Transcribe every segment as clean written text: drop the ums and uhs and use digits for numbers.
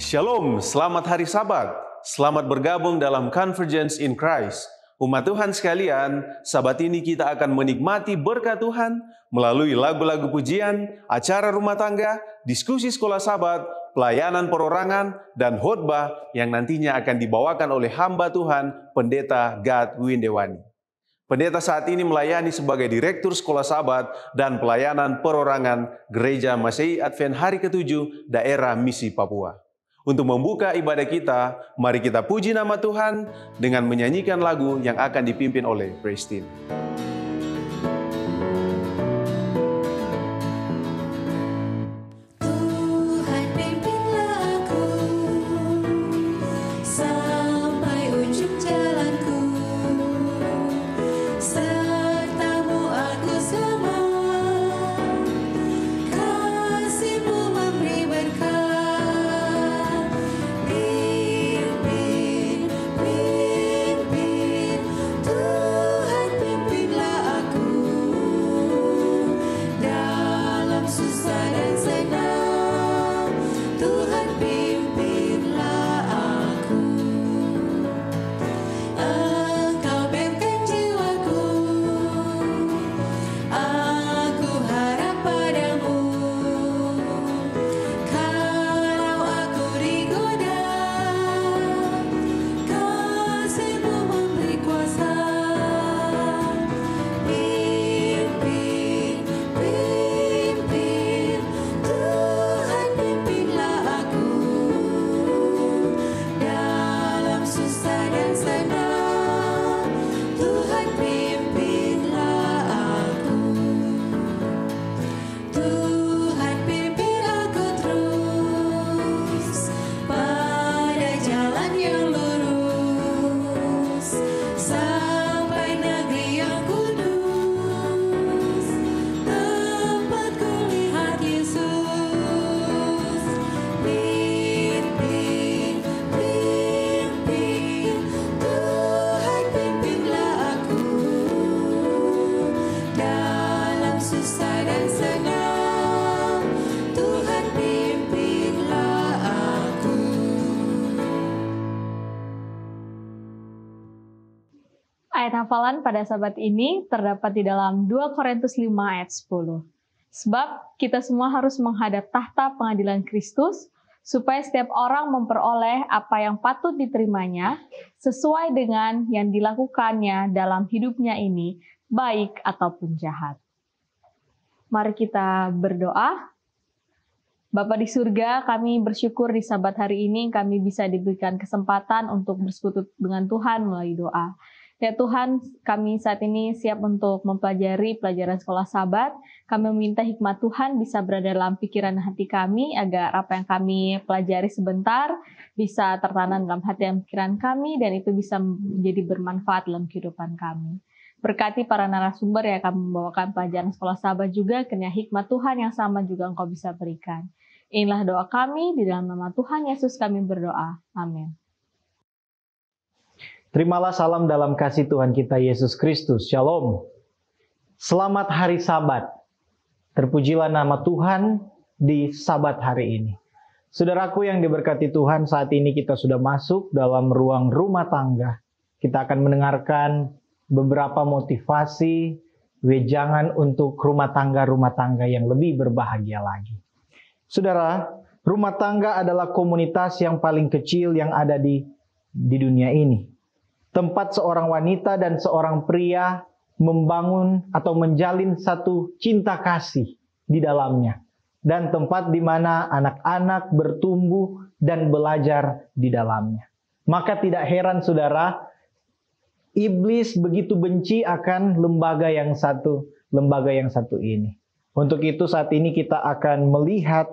Shalom, selamat hari Sabat. Selamat bergabung dalam Convergence in Christ. Umat Tuhan sekalian, Sabat ini kita akan menikmati berkat Tuhan melalui lagu-lagu pujian, acara rumah tangga, diskusi sekolah Sabat, pelayanan perorangan, dan khotbah yang nantinya akan dibawakan oleh hamba Tuhan, Pendeta Gad Windewani. Pendeta saat ini melayani sebagai Direktur Sekolah Sabat dan Pelayanan Perorangan Gereja Masehi Advent Hari ke-7 Daerah Misi Papua. Untuk membuka ibadah kita, mari kita puji nama Tuhan dengan menyanyikan lagu yang akan dipimpin oleh Praise Team. Ayat hafalan pada Sabat ini terdapat di dalam 2 Korintus 5 ayat 10. Sebab kita semua harus menghadap tahta pengadilan Kristus, supaya setiap orang memperoleh apa yang patut diterimanya, sesuai dengan yang dilakukannya dalam hidupnya ini, baik ataupun jahat. Mari kita berdoa. Bapa di surga, kami bersyukur di Sabat hari ini kami bisa diberikan kesempatan untuk bersekutu dengan Tuhan melalui doa. Ya Tuhan, kami saat ini siap untuk mempelajari pelajaran sekolah Sabat. Kami meminta hikmat Tuhan bisa berada dalam pikiran dan hati kami, agar apa yang kami pelajari sebentar bisa tertanam dalam hati dan pikiran kami, dan itu bisa menjadi bermanfaat dalam kehidupan kami. Berkati para narasumber yang akan membawakan pelajaran sekolah Sabat juga, kiranya hikmat Tuhan yang sama juga Engkau bisa berikan. Inilah doa kami, di dalam nama Tuhan Yesus kami berdoa. Amin. Terimalah salam dalam kasih Tuhan kita Yesus Kristus. Shalom. Selamat hari Sabat. Terpujilah nama Tuhan di Sabat hari ini. Saudaraku yang diberkati Tuhan, saat ini kita sudah masuk dalam ruang rumah tangga. Kita akan mendengarkan beberapa motivasi, wejangan untuk rumah tangga yang lebih berbahagia lagi. Saudara, rumah tangga adalah komunitas yang paling kecil yang ada di dunia ini. Tempat seorang wanita dan seorang pria membangun atau menjalin satu cinta kasih di dalamnya. Dan tempat di mana anak-anak bertumbuh dan belajar di dalamnya. Maka tidak heran saudara, iblis begitu benci akan lembaga yang satu ini. Untuk itu saat ini kita akan melihat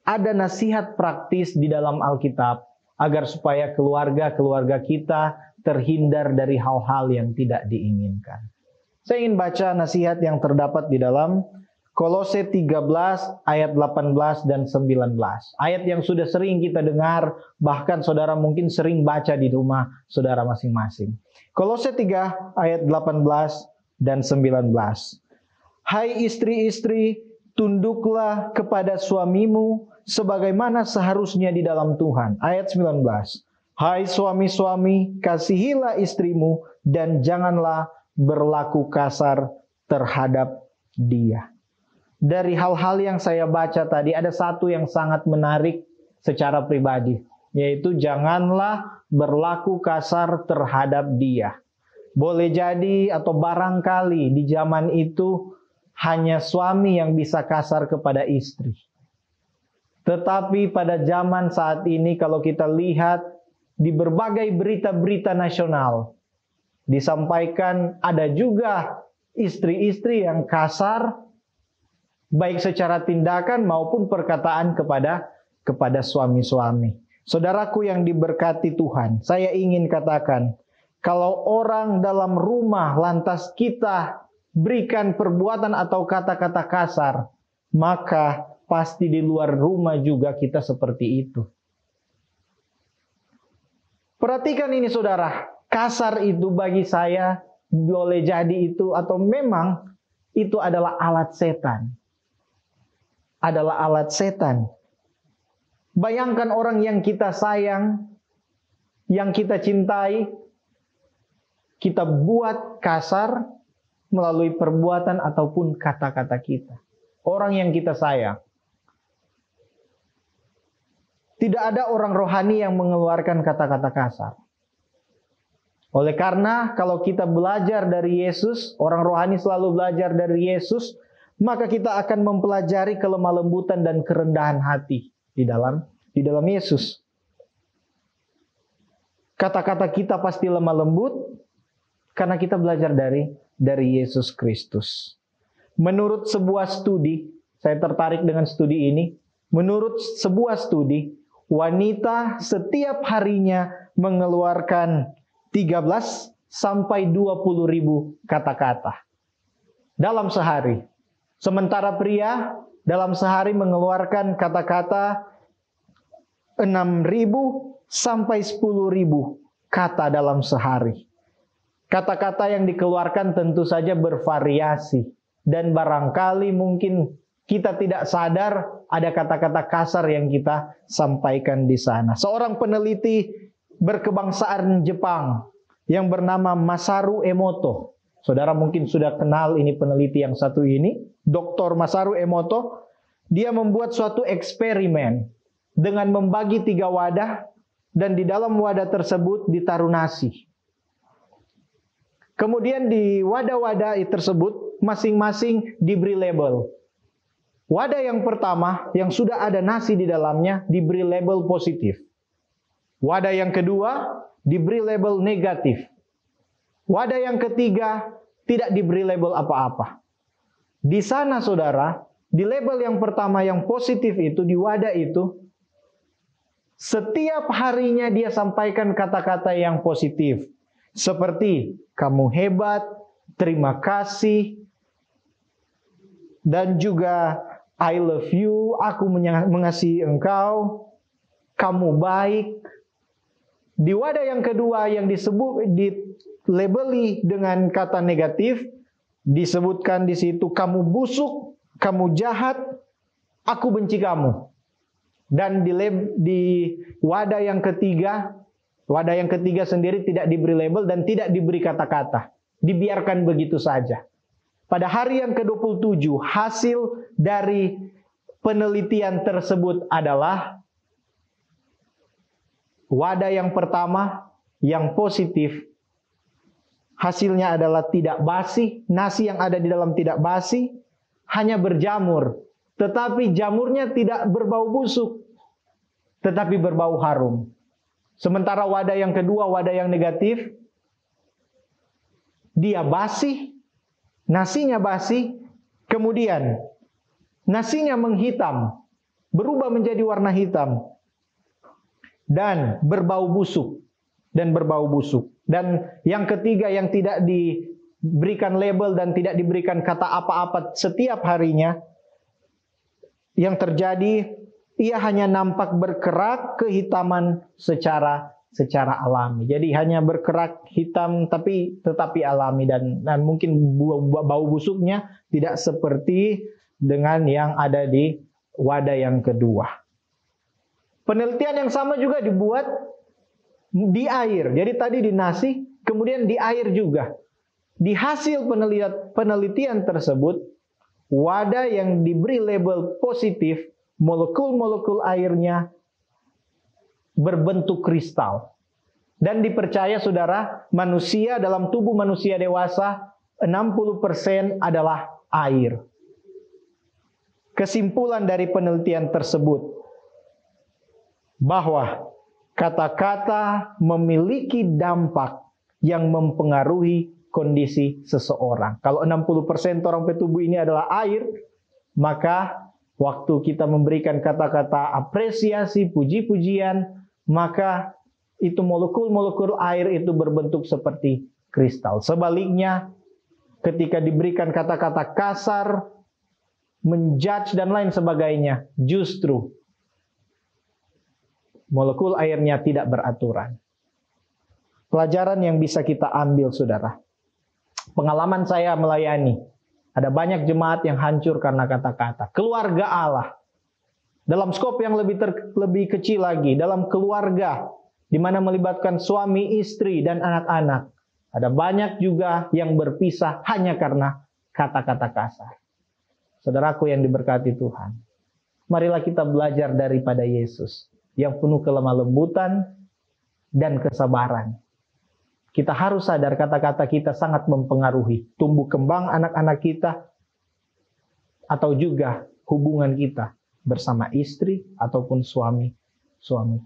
ada nasihat praktis di dalam Alkitab, agar supaya keluarga kita terhindar dari hal-hal yang tidak diinginkan. Saya ingin baca nasihat yang terdapat di dalam Kolose 13 ayat 18 dan 19. Ayat yang sudah sering kita dengar, bahkan saudara mungkin sering baca di rumah saudara masing-masing. Kolose 3 ayat 18 dan 19. Hai istri-istri, tunduklah kepada suamimu sebagaimana seharusnya di dalam Tuhan. Ayat 19. Hai suami-suami, kasihilah istrimu dan janganlah berlaku kasar terhadap dia. Dari hal-hal yang saya baca tadi, ada satu yang sangat menarik secara pribadi, yaitu janganlah berlaku kasar terhadap dia. Boleh jadi atau barangkali di zaman itu hanya suami yang bisa kasar kepada istri. Tetapi pada zaman saat ini kalau kita lihat di berbagai berita-berita nasional, disampaikan ada juga istri-istri yang kasar, baik secara tindakan maupun perkataan kepada suami-suami. Saudaraku yang diberkati Tuhan, saya ingin katakan, kalau orang dalam rumah lantas kita berikan perbuatan atau kata-kata kasar, maka pasti di luar rumah juga kita seperti itu. Perhatikan ini saudara, kasar itu bagi saya boleh jadi itu atau memang itu adalah alat setan. Adalah alat setan. Bayangkan orang yang kita sayang, yang kita cintai, kita buat kasar melalui perbuatan ataupun kata-kata kita. Orang yang kita sayang. Tidak ada orang rohani yang mengeluarkan kata-kata kasar. Oleh karena kalau kita belajar dari Yesus, orang rohani selalu belajar dari Yesus, maka kita akan mempelajari kelemah lembutan dan kerendahan hati di dalam Yesus. Kata-kata kita pasti lemah lembut karena kita belajar dari Yesus Kristus. Menurut sebuah studi, saya tertarik dengan studi ini. Menurut sebuah studi, wanita setiap harinya mengeluarkan 13 sampai 20 ribu kata-kata dalam sehari. Sementara pria dalam sehari mengeluarkan kata-kata 6.000 sampai 10.000 kata dalam sehari. Kata-kata yang dikeluarkan tentu saja bervariasi. Dan barangkali mungkin kita tidak sadar ada kata-kata kasar yang kita sampaikan di sana. Seorang peneliti berkebangsaan Jepang yang bernama Masaru Emoto. Saudara mungkin sudah kenal ini peneliti yang satu ini, Dr. Masaru Emoto. Dia membuat suatu eksperimen dengan membagi 3 wadah dan di dalam wadah tersebut ditaruh nasi. Kemudian di wadah-wadah tersebut masing-masing diberi label. Wadah yang pertama yang sudah ada nasi di dalamnya diberi label positif. Wadah yang kedua diberi label negatif. Wadah yang ketiga tidak diberi label apa-apa. Di sana saudara, di label yang pertama yang positif itu, di wadah itu, setiap harinya dia sampaikan kata-kata yang positif. Seperti, kamu hebat, terima kasih, dan juga I love you, aku mengasihi engkau, kamu baik. Di wadah yang kedua yang dilabeli dengan kata negatif, disebutkan di situ kamu busuk, kamu jahat, aku benci kamu. Dan di wadah yang ketiga sendiri tidak diberi label dan tidak diberi kata-kata. Dibiarkan begitu saja. Pada hari yang ke-27, hasil dari penelitian tersebut adalah wadah yang pertama yang positif. Hasilnya adalah tidak basi, nasi yang ada di dalam tidak basi, hanya berjamur. Tetapi jamurnya tidak berbau busuk, tetapi berbau harum. Sementara wadah yang kedua, wadah yang negatif, dia basi, nasinya basi, kemudian nasinya menghitam, berubah menjadi warna hitam, dan berbau busuk. Dan yang ketiga yang tidak diberikan label dan tidak diberikan kata apa-apa setiap harinya, yang terjadi, ia hanya nampak berkerak kehitaman secara alami. Jadi hanya berkerak hitam tetapi alami dan mungkin bau busuknya tidak seperti dengan yang ada di wadah yang kedua. Penelitian yang sama juga dibuat di air. Jadi tadi di nasi, kemudian di air juga. Di hasil penelitian tersebut, wadah yang diberi label positif, molekul-molekul airnya berbentuk kristal. Dan dipercaya saudara, manusia dalam tubuh manusia dewasa 60% adalah air. Kesimpulan dari penelitian tersebut bahwa kata-kata memiliki dampak yang mempengaruhi kondisi seseorang. Kalau 60% orang tubuh ini adalah air, maka waktu kita memberikan kata-kata apresiasi, puji-pujian, maka itu molekul-molekul air itu berbentuk seperti kristal. Sebaliknya, ketika diberikan kata-kata kasar, menjudge dan lain sebagainya, justru molekul airnya tidak beraturan. Pelajaran yang bisa kita ambil, saudara. Pengalaman saya melayani, ada banyak jemaat yang hancur karena kata-kata. Keluarga Allah. Dalam skop yang lebih kecil lagi, dalam keluarga, di mana melibatkan suami, istri, dan anak-anak. Ada banyak juga yang berpisah hanya karena kata-kata kasar. Saudaraku yang diberkati Tuhan, marilah kita belajar daripada Yesus yang penuh kelemah lembutan dan kesabaran. Kita harus sadar kata-kata kita sangat mempengaruhi tumbuh kembang anak-anak kita atau juga hubungan kita bersama istri ataupun suami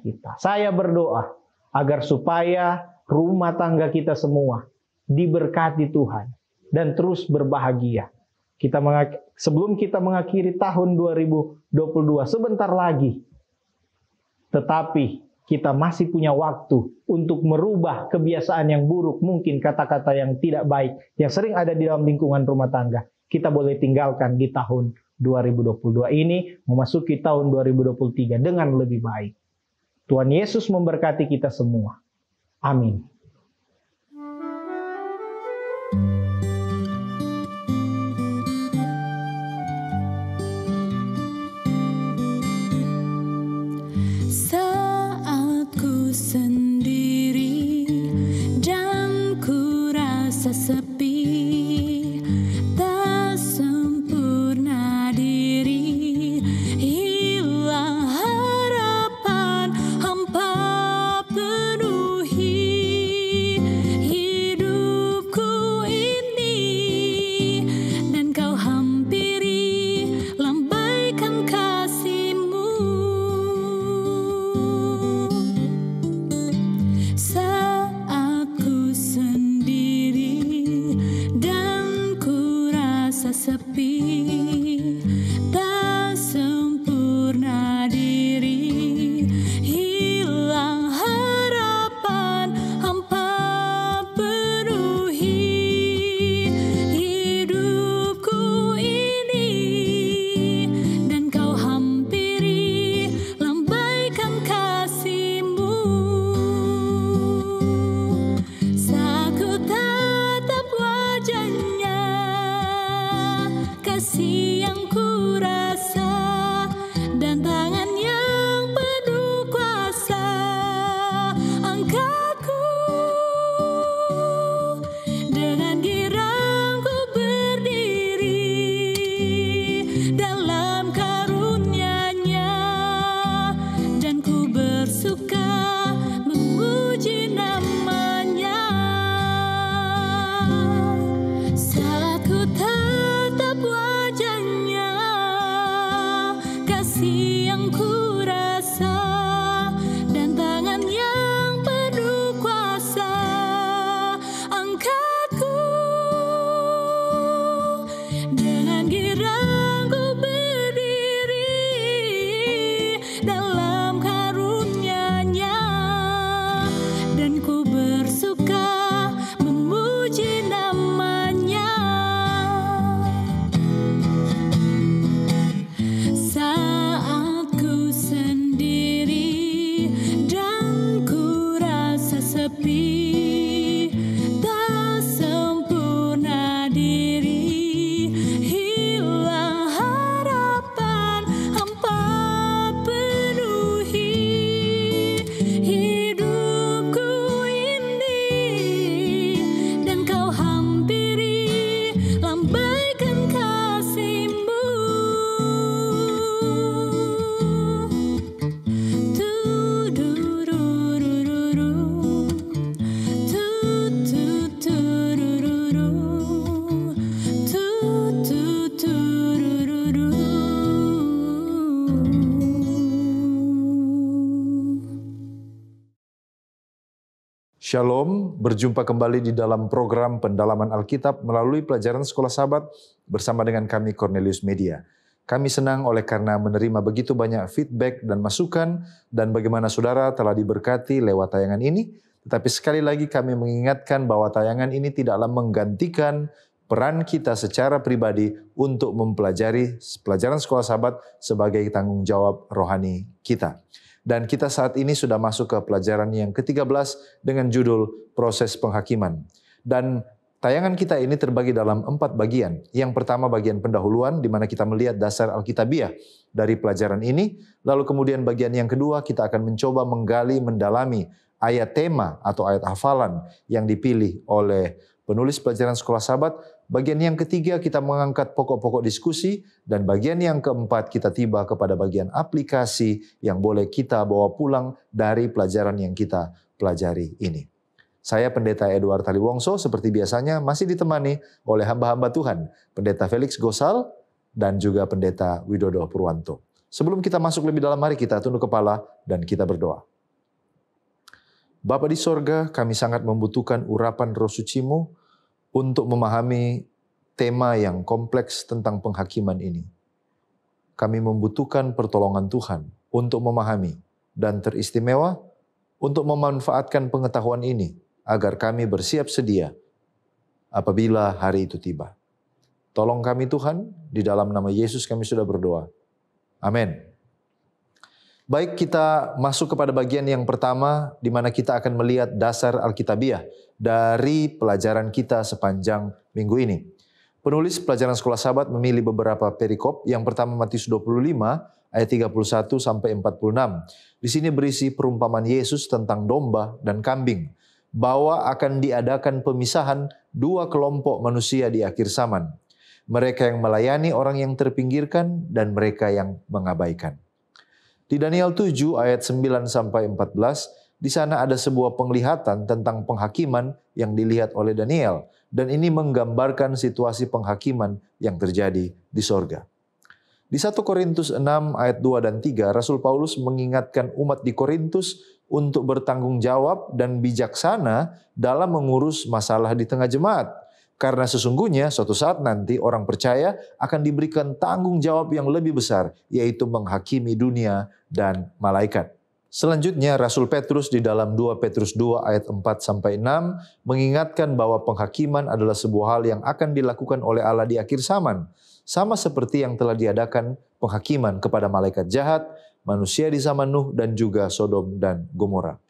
kita. Saya berdoa agar supaya rumah tangga kita semua diberkati Tuhan dan terus berbahagia. Sebelum kita mengakhiri tahun 2022 sebentar lagi, tetapi kita masih punya waktu untuk merubah kebiasaan yang buruk, mungkin kata-kata yang tidak baik, yang sering ada di dalam lingkungan rumah tangga. Kita boleh tinggalkan di tahun 2022 ini, memasuki tahun 2023 dengan lebih baik. Tuhan Yesus memberkati kita semua. Amin. Hilang harapan, hampa penuhi Shalom, berjumpa kembali di dalam program pendalaman Alkitab melalui pelajaran Sekolah Sabat bersama dengan kami Cornelius Media. Kami senang oleh karena menerima begitu banyak feedback dan masukan dan bagaimana saudara telah diberkati lewat tayangan ini. Tetapi sekali lagi kami mengingatkan bahwa tayangan ini tidaklah menggantikan peran kita secara pribadi untuk mempelajari pelajaran Sekolah Sabat sebagai tanggung jawab rohani kita. Dan kita saat ini sudah masuk ke pelajaran yang ke-13 dengan judul Proses Penghakiman. Dan tayangan kita ini terbagi dalam 4 bagian. Yang pertama bagian pendahuluan di mana kita melihat dasar Alkitabiah dari pelajaran ini. Lalu kemudian bagian yang kedua kita akan mencoba menggali, mendalami ayat tema atau ayat hafalan yang dipilih oleh penulis pelajaran Sekolah Sabat. Bagian yang ketiga kita mengangkat pokok-pokok diskusi. Dan bagian yang keempat kita tiba kepada bagian aplikasi yang boleh kita bawa pulang dari pelajaran yang kita pelajari ini. Saya Pendeta Edward Taliwongso seperti biasanya masih ditemani oleh hamba-hamba Tuhan. Pendeta Felix Gosal dan juga Pendeta Widodo Purwanto. Sebelum kita masuk lebih dalam, mari kita tunduk kepala dan kita berdoa. Bapa di sorga, kami sangat membutuhkan urapan Roh Suci-Mu untuk memahami tema yang kompleks tentang penghakiman ini. Kami membutuhkan pertolongan Tuhan untuk memahami dan teristimewa untuk memanfaatkan pengetahuan ini agar kami bersiap sedia apabila hari itu tiba. Tolong kami Tuhan, di dalam nama Yesus kami sudah berdoa. Amin. Baik, kita masuk kepada bagian yang pertama di mana kita akan melihat dasar Alkitabiah dari pelajaran kita sepanjang minggu ini. Penulis pelajaran Sekolah Sabat memilih beberapa perikop. Yang pertama Matius 25 ayat 31 sampai 46. Di sini berisi perumpamaan Yesus tentang domba dan kambing, bahwa akan diadakan pemisahan 2 kelompok manusia di akhir zaman. Mereka yang melayani orang yang terpinggirkan dan mereka yang mengabaikan. Di Daniel 7 ayat 9 sampai 14, di sana ada sebuah penglihatan tentang penghakiman yang dilihat oleh Daniel, dan ini menggambarkan situasi penghakiman yang terjadi di sorga. Di 1 Korintus 6 ayat 2 dan 3, Rasul Paulus mengingatkan umat di Korintus untuk bertanggung jawab dan bijaksana dalam mengurus masalah di tengah jemaat. Karena sesungguhnya suatu saat nanti orang percaya akan diberikan tanggung jawab yang lebih besar, yaitu menghakimi dunia dan malaikat. Selanjutnya Rasul Petrus di dalam 2 Petrus 2 ayat 4-6 mengingatkan bahwa penghakiman adalah sebuah hal yang akan dilakukan oleh Allah di akhir zaman. Sama seperti yang telah diadakan penghakiman kepada malaikat jahat, manusia di zaman Nuh dan juga Sodom dan Gomora.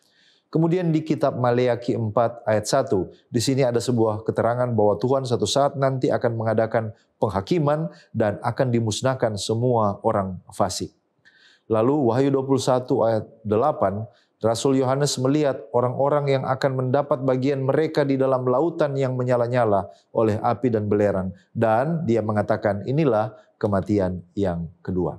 Kemudian di kitab Maleakhi 4 ayat 1, di sini ada sebuah keterangan bahwa Tuhan suatu saat nanti akan mengadakan penghakiman dan akan dimusnahkan semua orang fasik. Lalu Wahyu 21 ayat 8, Rasul Yohanes melihat orang-orang yang akan mendapat bagian mereka di dalam lautan yang menyala-nyala oleh api dan belerang. Dan dia mengatakan inilah kematian yang kedua.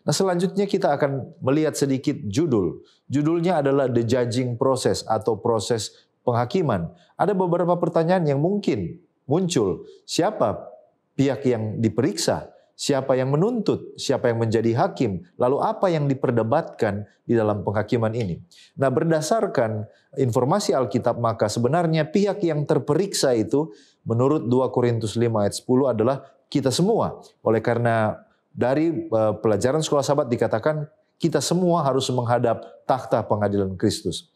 Nah, selanjutnya kita akan melihat sedikit judul. Judulnya adalah The Judging Process atau proses penghakiman. Ada beberapa pertanyaan yang mungkin muncul. Siapa pihak yang diperiksa? Siapa yang menuntut? Siapa yang menjadi hakim? Lalu apa yang diperdebatkan di dalam penghakiman ini? Nah, berdasarkan informasi Alkitab, maka sebenarnya pihak yang terperiksa itu menurut 2 Korintus 5 ayat 10 adalah kita semua. Oleh karena dari pelajaran Sekolah Sabat dikatakan kita semua harus menghadap takhta pengadilan Kristus.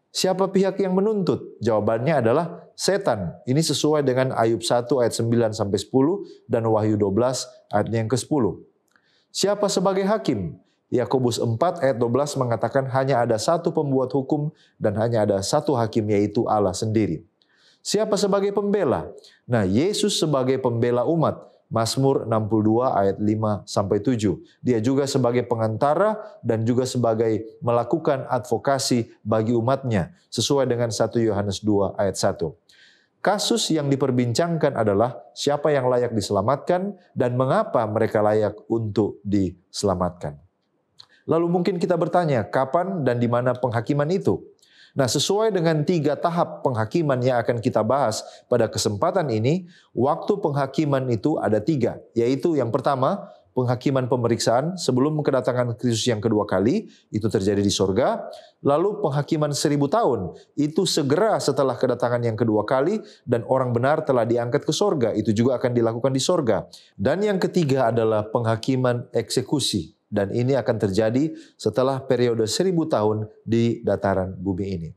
Siapa pihak yang menuntut? Jawabannya adalah setan. Ini sesuai dengan Ayub 1 ayat 9-10 dan Wahyu 12 ayat yang ke-10. Siapa sebagai hakim? Yakobus 4 ayat 12 mengatakan hanya ada satu pembuat hukum dan hanya ada satu hakim, yaitu Allah sendiri. Siapa sebagai pembela? Nah, Yesus sebagai pembela umat. Mazmur 62 ayat 5-7. Dia juga sebagai pengantara dan juga sebagai melakukan advokasi bagi umatnya sesuai dengan 1 Yohanes 2 ayat 1. Kasus yang diperbincangkan adalah siapa yang layak diselamatkan dan mengapa mereka layak untuk diselamatkan. Lalu mungkin kita bertanya, kapan dan di mana penghakiman itu? Nah, sesuai dengan 3 tahap penghakiman yang akan kita bahas pada kesempatan ini, waktu penghakiman itu ada 3, yaitu yang pertama, penghakiman pemeriksaan sebelum kedatangan Kristus yang kedua kali, itu terjadi di sorga. Lalu penghakiman 1000 tahun, itu segera setelah kedatangan yang kedua kali dan orang benar telah diangkat ke sorga, itu juga akan dilakukan di sorga. Dan yang ketiga adalah penghakiman eksekusi. Dan ini akan terjadi setelah periode 1000 tahun di dataran bumi ini.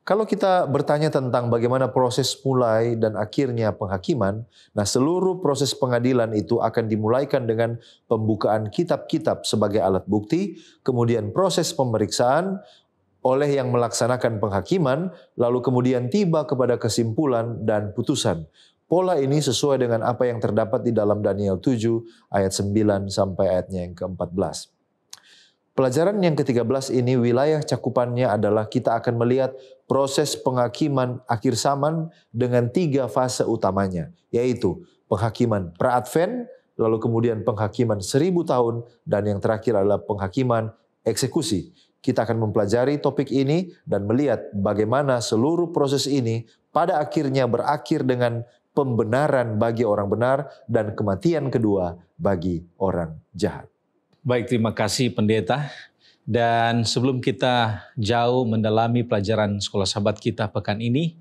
Kalau kita bertanya tentang bagaimana proses mulai dan akhirnya penghakiman, nah seluruh proses pengadilan itu akan dimulaikan dengan pembukaan kitab-kitab sebagai alat bukti, kemudian proses pemeriksaan oleh yang melaksanakan penghakiman, lalu kemudian tiba kepada kesimpulan dan putusan. Pola ini sesuai dengan apa yang terdapat di dalam Daniel 7 ayat 9 sampai ayatnya yang ke-14. Pelajaran yang ke-13 ini wilayah cakupannya adalah kita akan melihat proses penghakiman akhir zaman dengan 3 fase utamanya, yaitu penghakiman pra-advent, lalu kemudian penghakiman 1000 tahun, dan yang terakhir adalah penghakiman eksekusi. Kita akan mempelajari topik ini dan melihat bagaimana seluruh proses ini pada akhirnya berakhir dengan pembenaran bagi orang benar dan kematian kedua bagi orang jahat. Baik, terima kasih pendeta. Dan sebelum kita jauh mendalami pelajaran sekolah sahabat kita pekan ini,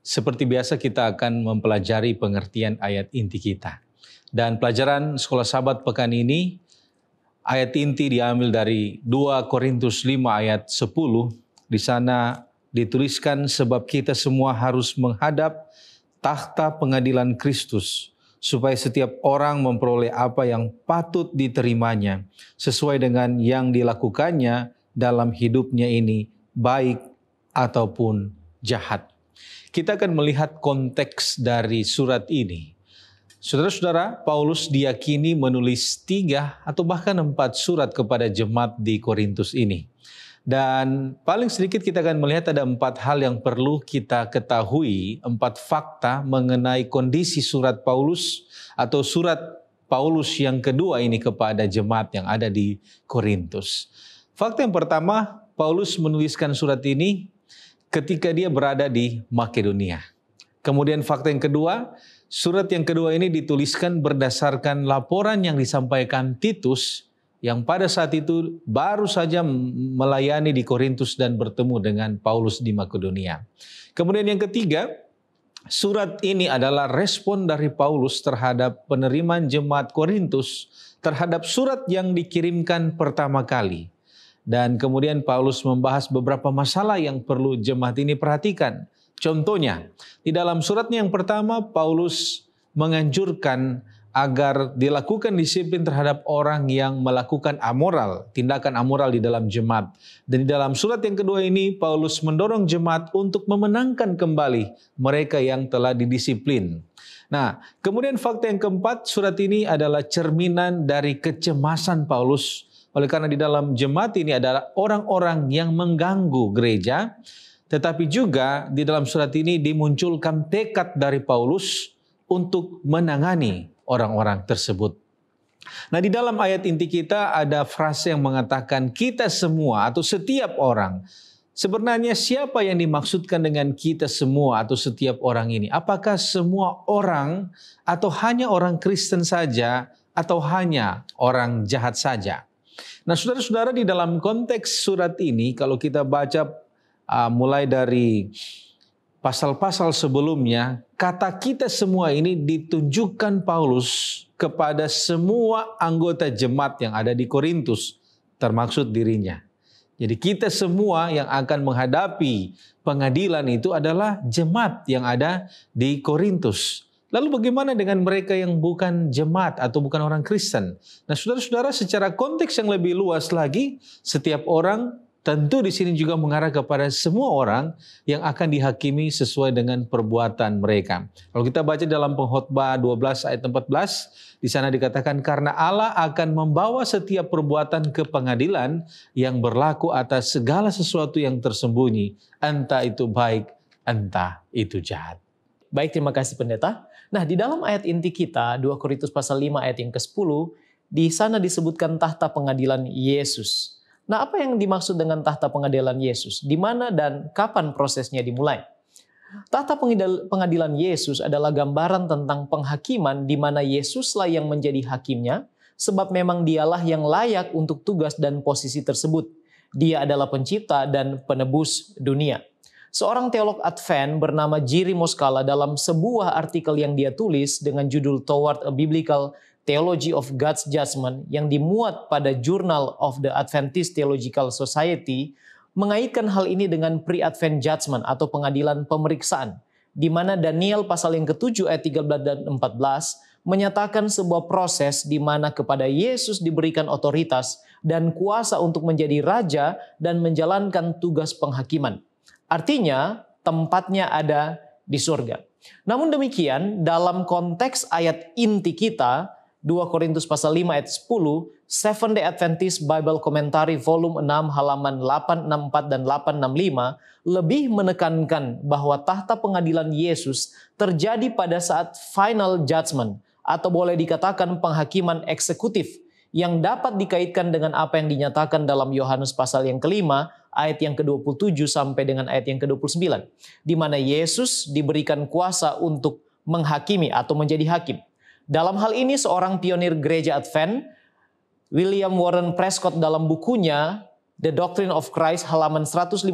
seperti biasa kita akan mempelajari pengertian ayat inti kita. Dan pelajaran sekolah sahabat pekan ini, ayat inti diambil dari 2 Korintus 5 ayat 10. Di sana dituliskan, sebab kita semua harus menghadap takhta pengadilan Kristus, supaya setiap orang memperoleh apa yang patut diterimanya sesuai dengan yang dilakukannya dalam hidupnya ini, baik ataupun jahat. Kita akan melihat konteks dari surat ini. Saudara-saudara, Paulus diyakini menulis 3 atau bahkan 4 surat kepada jemaat di Korintus ini. Dan paling sedikit kita akan melihat ada 4 hal yang perlu kita ketahui, 4 fakta mengenai kondisi surat Paulus atau surat Paulus yang kedua ini kepada jemaat yang ada di Korintus. Fakta yang pertama, Paulus menuliskan surat ini ketika dia berada di Makedonia. Kemudian fakta yang kedua, surat yang kedua ini dituliskan berdasarkan laporan yang disampaikan Titus yang pada saat itu baru saja melayani di Korintus dan bertemu dengan Paulus di Makedonia. Kemudian yang ketiga, surat ini adalah respon dari Paulus terhadap penerimaan jemaat Korintus terhadap surat yang dikirimkan pertama kali. Dan kemudian Paulus membahas beberapa masalah yang perlu jemaat ini perhatikan. Contohnya, di dalam suratnya yang pertama, Paulus menganjurkan agar dilakukan disiplin terhadap orang yang melakukan amoral, tindakan amoral di dalam jemaat. Dan di dalam surat yang kedua ini, Paulus mendorong jemaat untuk memenangkan kembali mereka yang telah didisiplin. Nah, kemudian fakta yang keempat, surat ini adalah cerminan dari kecemasan Paulus. Oleh karena di dalam jemaat ini adalah orang-orang yang mengganggu gereja, tetapi juga di dalam surat ini dimunculkan tekad dari Paulus untuk menangani orang-orang tersebut. Nah, di dalam ayat inti kita ada frase yang mengatakan kita semua atau setiap orang. Sebenarnya siapa yang dimaksudkan dengan kita semua atau setiap orang ini? Apakah semua orang atau hanya orang Kristen saja atau hanya orang jahat saja? Nah, saudara-saudara, di dalam konteks surat ini kalau kita baca mulai dari pasal-pasal sebelumnya, kata kita semua ini ditunjukkan Paulus kepada semua anggota jemaat yang ada di Korintus, termaksud dirinya. Jadi kita semua yang akan menghadapi pengadilan itu adalah jemaat yang ada di Korintus. Lalu bagaimana dengan mereka yang bukan jemaat atau bukan orang Kristen? Nah, saudara-saudara, secara konteks yang lebih luas lagi, setiap orang tentu di sini juga mengarah kepada semua orang yang akan dihakimi sesuai dengan perbuatan mereka. Kalau kita baca dalam Pengkhotbah 12 ayat 14, di sana dikatakan karena Allah akan membawa setiap perbuatan ke pengadilan yang berlaku atas segala sesuatu yang tersembunyi, entah itu baik, entah itu jahat. Baik, terima kasih pendeta. Nah, di dalam ayat inti kita 2 Korintus pasal 5 ayat yang ke-10, di sana disebutkan tahta pengadilan Yesus. Nah, apa yang dimaksud dengan tahta pengadilan Yesus? Di mana dan kapan prosesnya dimulai? Tahta pengadilan Yesus adalah gambaran tentang penghakiman di mana Yesuslah yang menjadi hakimnya, sebab memang dialah yang layak untuk tugas dan posisi tersebut. Dia adalah pencipta dan penebus dunia. Seorang teolog Advent bernama Jerry Moskala dalam sebuah artikel yang dia tulis dengan judul Toward a Biblical Theology of God's Judgment yang dimuat pada Journal of the Adventist Theological Society mengaitkan hal ini dengan pre-Advent judgment atau pengadilan pemeriksaan, di mana Daniel pasal yang ke-7 ayat 13 dan 14 menyatakan sebuah proses di mana kepada Yesus diberikan otoritas dan kuasa untuk menjadi raja dan menjalankan tugas penghakiman. Artinya tempatnya ada di surga. Namun demikian dalam konteks ayat inti kita 2 Korintus pasal 5 ayat 10, Seventh Day Adventist Bible Commentary volume 6 halaman 864 dan 865 lebih menekankan bahwa tahta pengadilan Yesus terjadi pada saat final judgment atau boleh dikatakan penghakiman eksekutif yang dapat dikaitkan dengan apa yang dinyatakan dalam Yohanes pasal yang kelima ayat yang ke-27 sampai dengan ayat yang ke-29, di mana Yesus diberikan kuasa untuk menghakimi atau menjadi hakim. Dalam hal ini seorang pionir gereja Advent, William Warren Prescott dalam bukunya The Doctrine of Christ halaman 154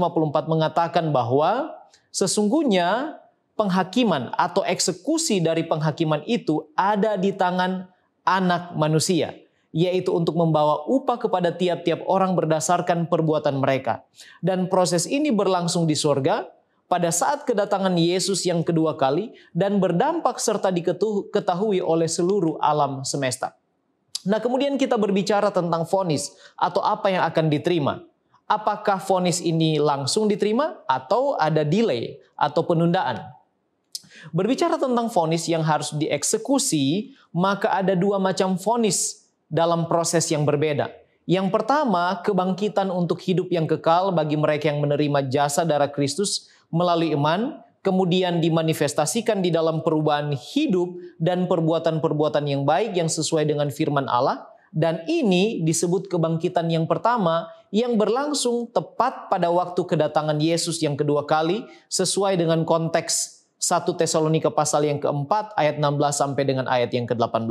mengatakan bahwa sesungguhnya penghakiman atau eksekusi dari penghakiman itu ada di tangan anak manusia, yaitu untuk membawa upah kepada tiap-tiap orang berdasarkan perbuatan mereka. Dan proses ini berlangsung di surga pada saat kedatangan Yesus yang kedua kali dan berdampak serta diketahui oleh seluruh alam semesta. Nah, kemudian kita berbicara tentang vonis atau apa yang akan diterima. Apakah vonis ini langsung diterima atau ada delay atau penundaan? Berbicara tentang vonis yang harus dieksekusi, maka ada dua macam vonis dalam proses yang berbeda. Yang pertama, kebangkitan untuk hidup yang kekal bagi mereka yang menerima jasa darah Kristus melalui iman, kemudian dimanifestasikan di dalam perubahan hidup dan perbuatan-perbuatan yang baik yang sesuai dengan firman Allah. Dan ini disebut kebangkitan yang pertama yang berlangsung tepat pada waktu kedatangan Yesus yang kedua kali sesuai dengan konteks 1 Tesalonika pasal yang keempat ayat 16 sampai dengan ayat yang ke-18.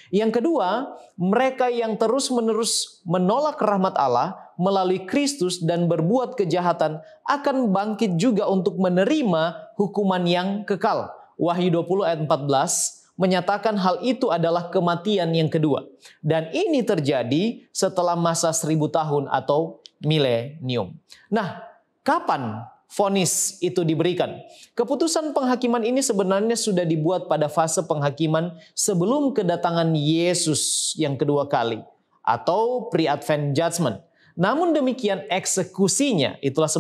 Yang kedua, mereka yang terus-menerus menolak rahmat Allah melalui Kristus dan berbuat kejahatan akan bangkit juga untuk menerima hukuman yang kekal. Wahyu 20 ayat 14 menyatakan hal itu adalah kematian yang kedua. Dan ini terjadi setelah masa 1000 tahun atau milenium. Nah, kapan vonis itu diberikan? Keputusan penghakiman ini sebenarnya sudah dibuat pada fase penghakiman sebelum kedatangan Yesus yang kedua kali atau pre-advent judgment. Namun demikian eksekusinya, itulah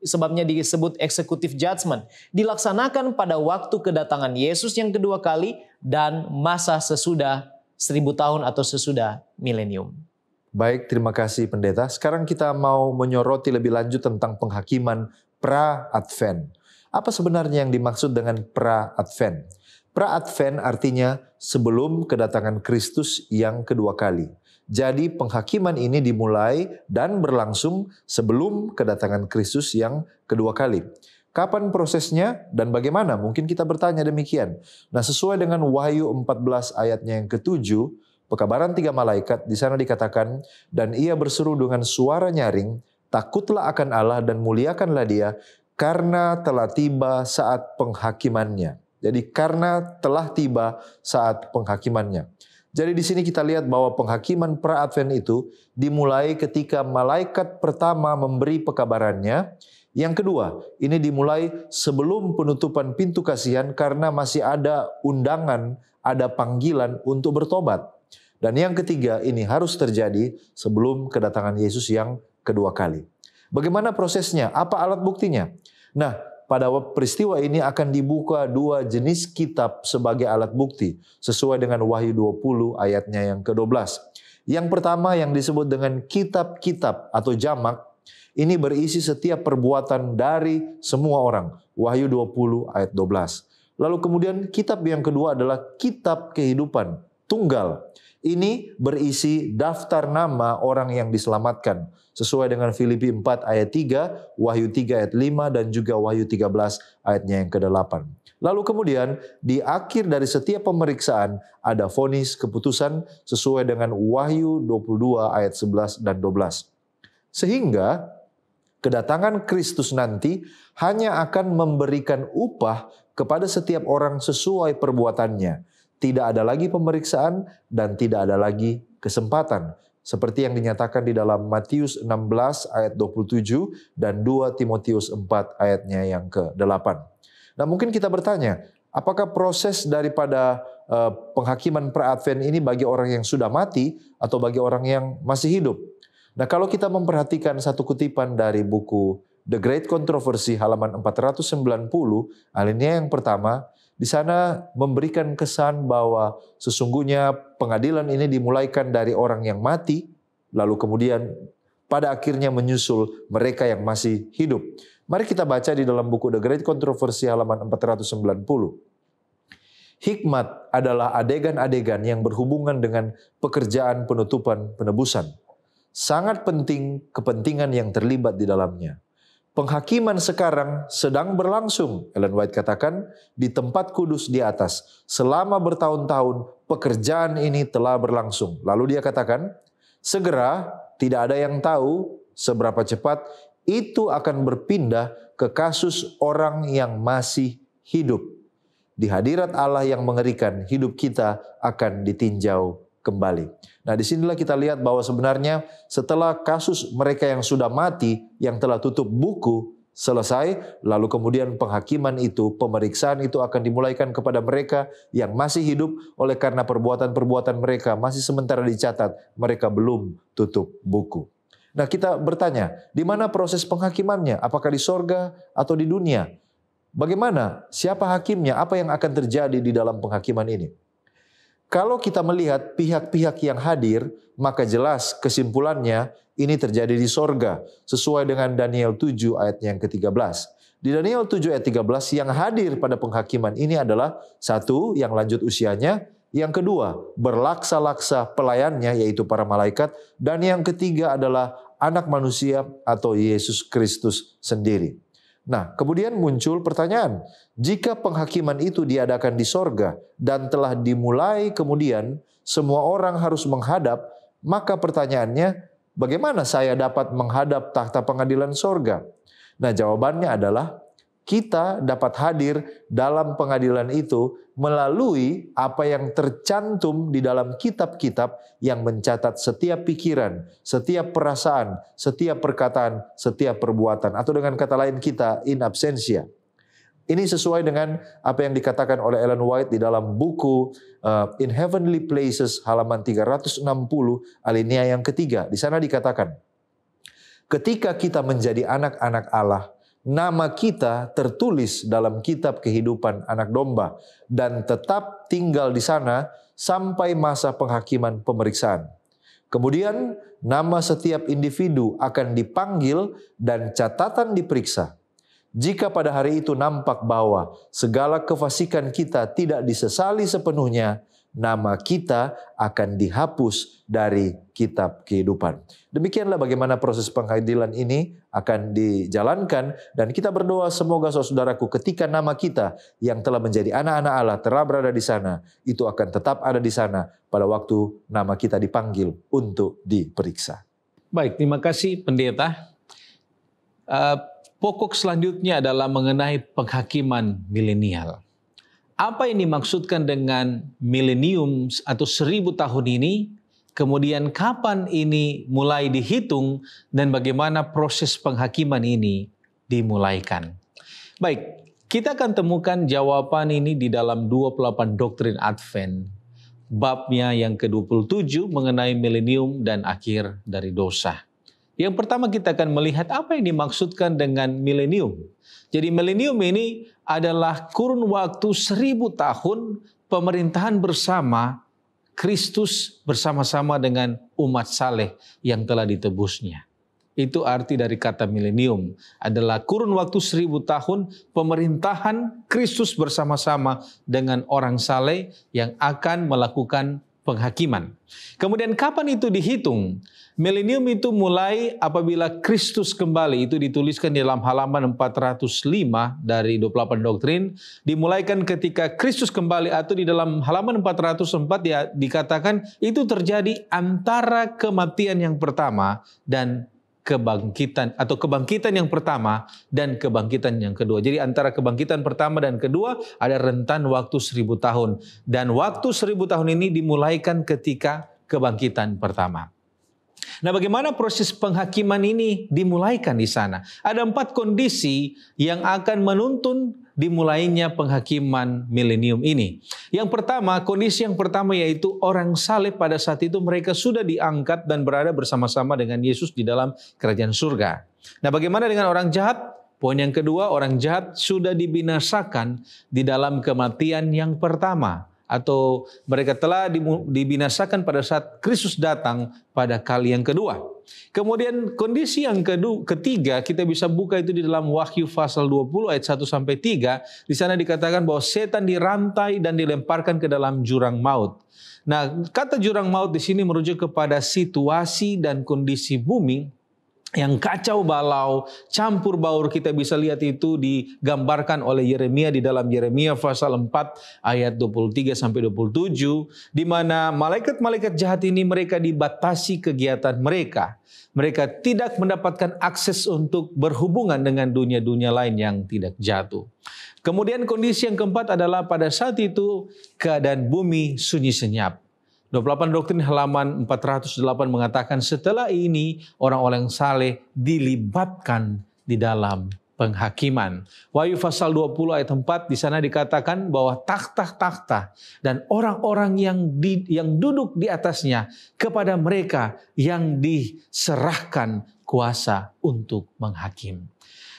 sebabnya disebut executive judgment, dilaksanakan pada waktu kedatangan Yesus yang kedua kali dan masa sesudah 1000 tahun atau sesudah milenium. Baik, terima kasih pendeta. Sekarang kita mau menyoroti lebih lanjut tentang penghakiman pra-advent. Apa sebenarnya yang dimaksud dengan pra-advent? Pra-advent artinya sebelum kedatangan Kristus yang kedua kali. Jadi penghakiman ini dimulai dan berlangsung sebelum kedatangan Kristus yang kedua kali. Kapan prosesnya dan bagaimana? Mungkin kita bertanya demikian. Nah, sesuai dengan Wahyu 14 ayatnya yang ke-7, pekabaran 3 malaikat, di sana dikatakan, dan ia berseru dengan suara nyaring, takutlah akan Allah dan muliakanlah Dia, karena telah tiba saat penghakimannya. Jadi karena telah tiba saat penghakimannya. Jadi di sini kita lihat bahwa penghakiman pra-advent itu dimulai ketika malaikat pertama memberi pekabarannya. Yang kedua, ini dimulai sebelum penutupan pintu kasihan karena masih ada undangan, ada panggilan untuk bertobat. Dan yang ketiga, ini harus terjadi sebelum kedatangan Yesus yang kedua kali. Bagaimana prosesnya? Apa alat buktinya? Nah, pada peristiwa ini akan dibuka 2 jenis kitab sebagai alat bukti, sesuai dengan Wahyu 20 ayatnya yang ke-12. Yang pertama yang disebut dengan kitab-kitab atau jamak, ini berisi setiap perbuatan dari semua orang. Wahyu 20 ayat 12. Lalu kemudian kitab yang kedua adalah kitab kehidupan, tunggal. Ini berisi daftar nama orang yang diselamatkan. Sesuai dengan Filipi 4 ayat 3, Wahyu 3 ayat 5, dan juga Wahyu 13 ayatnya yang ke-8. Lalu kemudian di akhir dari setiap pemeriksaan ada vonis keputusan sesuai dengan Wahyu 22 ayat 11 dan 12. Sehingga kedatangan Kristus nanti hanya akan memberikan upah kepada setiap orang sesuai perbuatannya. Tidak ada lagi pemeriksaan dan tidak ada lagi kesempatan. Seperti yang dinyatakan di dalam Matius 16 ayat 27 dan 2 Timotius 4 ayatnya yang ke-8. Nah, mungkin kita bertanya, apakah proses daripada penghakiman pra-Advent ini bagi orang yang sudah mati atau bagi orang yang masih hidup? Nah, kalau kita memperhatikan satu kutipan dari buku The Great Controversy halaman 490, alinea yang pertama, di sana memberikan kesan bahwa sesungguhnya pengadilan ini dimulaikan dari orang yang mati, lalu kemudian pada akhirnya menyusul mereka yang masih hidup. Mari kita baca di dalam buku The Great Controversy halaman 490. Hikmat adalah adegan-adegan yang berhubungan dengan pekerjaan penutupan penebusan. Sangat penting kepentingan yang terlibat di dalamnya. Penghakiman sekarang sedang berlangsung, Ellen White katakan, di tempat kudus di atas. Selama bertahun-tahun pekerjaan ini telah berlangsung. Lalu dia katakan, segera tidak ada yang tahu seberapa cepat itu akan berpindah ke kasus orang yang masih hidup. Di hadirat Allah yang mengerikan, hidup kita akan ditinjau kembali. Nah, disinilah kita lihat bahwa sebenarnya setelah kasus mereka yang sudah mati, yang telah tutup buku, selesai, lalu kemudian penghakiman itu, pemeriksaan itu akan dimulaikan kepada mereka yang masih hidup, oleh karena perbuatan-perbuatan mereka masih sementara dicatat, mereka belum tutup buku. Nah, kita bertanya, di mana proses penghakimannya? Apakah di sorga atau di dunia? Bagaimana? Siapa hakimnya? Apa yang akan terjadi di dalam penghakiman ini? Kalau kita melihat pihak-pihak yang hadir, maka jelas kesimpulannya ini terjadi di sorga, sesuai dengan Daniel 7 ayat yang ke-13. Di Daniel 7 ayat 13, yang hadir pada penghakiman ini adalah satu, yang lanjut usianya, yang kedua, berlaksa-laksa pelayannya, yaitu para malaikat, dan yang ketiga adalah anak manusia atau Yesus Kristus sendiri. Nah, kemudian muncul pertanyaan, jika penghakiman itu diadakan di sorga dan telah dimulai kemudian semua orang harus menghadap, maka pertanyaannya, bagaimana saya dapat menghadap takhta pengadilan sorga? Nah, jawabannya adalah kita dapat hadir dalam pengadilan itu melalui apa yang tercantum di dalam kitab-kitab yang mencatat setiap pikiran, setiap perasaan, setiap perkataan, setiap perbuatan. Atau dengan kata lain kita in absentia. Ini sesuai dengan apa yang dikatakan oleh Ellen White di dalam buku In Heavenly Places halaman 360 alinea yang ketiga. Di sana dikatakan, ketika kita menjadi anak-anak Allah, nama kita tertulis dalam kitab kehidupan anak domba dan tetap tinggal di sana sampai masa penghakiman pemeriksaan. Kemudian nama setiap individu akan dipanggil dan catatan diperiksa. Jika pada hari itu nampak bahwa segala kefasikan kita tidak disesali sepenuhnya, nama kita akan dihapus dari kitab kehidupan. Demikianlah bagaimana proses pengadilan ini akan dijalankan, dan kita berdoa semoga saudaraku ketika nama kita yang telah menjadi anak-anak Allah telah berada di sana, itu akan tetap ada di sana pada waktu nama kita dipanggil untuk diperiksa. Baik, terima kasih pendeta. Pokok selanjutnya adalah mengenai penghakiman milenial. Apa yang dimaksudkan dengan milenium atau 1000 tahun ini? Kemudian kapan ini mulai dihitung dan bagaimana proses penghakiman ini dimulaikan? Baik, kita akan temukan jawaban ini di dalam 28 doktrin Advent. Babnya yang ke-27 mengenai milenium dan akhir dari dosa. Yang pertama kita akan melihat apa yang dimaksudkan dengan milenium. Jadi milenium ini adalah kurun waktu 1000 tahun pemerintahan bersama Kristus bersama-sama dengan umat saleh yang telah ditebusnya. Itu arti dari kata milenium, adalah kurun waktu 1000 tahun pemerintahan Kristus bersama-sama dengan orang saleh yang akan melakukan penghakiman. Kemudian kapan itu dihitung? Milenium itu mulai apabila Kristus kembali, itu dituliskan di dalam halaman 405 dari 28 doktrin, dimulaikan ketika Kristus kembali, atau di dalam halaman 404 dikatakan itu terjadi antara kematian yang pertama dan kebangkitan, atau kebangkitan yang pertama dan kebangkitan yang kedua. Jadi antara kebangkitan pertama dan kedua ada rentan waktu 1000 tahun, dan waktu 1000 tahun ini dimulaikan ketika kebangkitan pertama. Nah, bagaimana proses penghakiman ini dimulaikan di sana? Ada 4 kondisi yang akan menuntun dimulainya penghakiman milenium ini. Yang pertama, kondisi yang pertama yaitu orang saleh pada saat itu mereka sudah diangkat dan berada bersama-sama dengan Yesus di dalam kerajaan surga. Nah, bagaimana dengan orang jahat? Poin yang kedua, orang jahat sudah dibinasakan di dalam kematian yang pertama, atau mereka telah dibinasakan pada saat Kristus datang pada kali yang kedua. Kemudian kondisi yang ketiga kita bisa buka itu di dalam Wahyu pasal 20 ayat 1 sampai 3. Di sana dikatakan bahwa setan dirantai dan dilemparkan ke dalam jurang maut. Nah, kata jurang maut di sini merujuk kepada situasi dan kondisi bumi yang kacau balau, campur baur. Kita bisa lihat itu digambarkan oleh Yeremia di dalam Yeremia pasal 4 ayat 23 sampai 27, di mana malaikat-malaikat jahat ini mereka dibatasi kegiatan mereka. Mereka tidak mendapatkan akses untuk berhubungan dengan dunia-dunia lain yang tidak jatuh. Kemudian kondisi yang keempat adalah pada saat itu keadaan bumi sunyi senyap. 28 doktrin halaman 408 mengatakan setelah ini orang-orang saleh dilibatkan di dalam penghakiman. Wahyu pasal 20 ayat 4 di sana dikatakan bahwa takhta-takhta dan orang-orang yang duduk di atasnya, kepada mereka yang diserahkan kuasa untuk menghakim.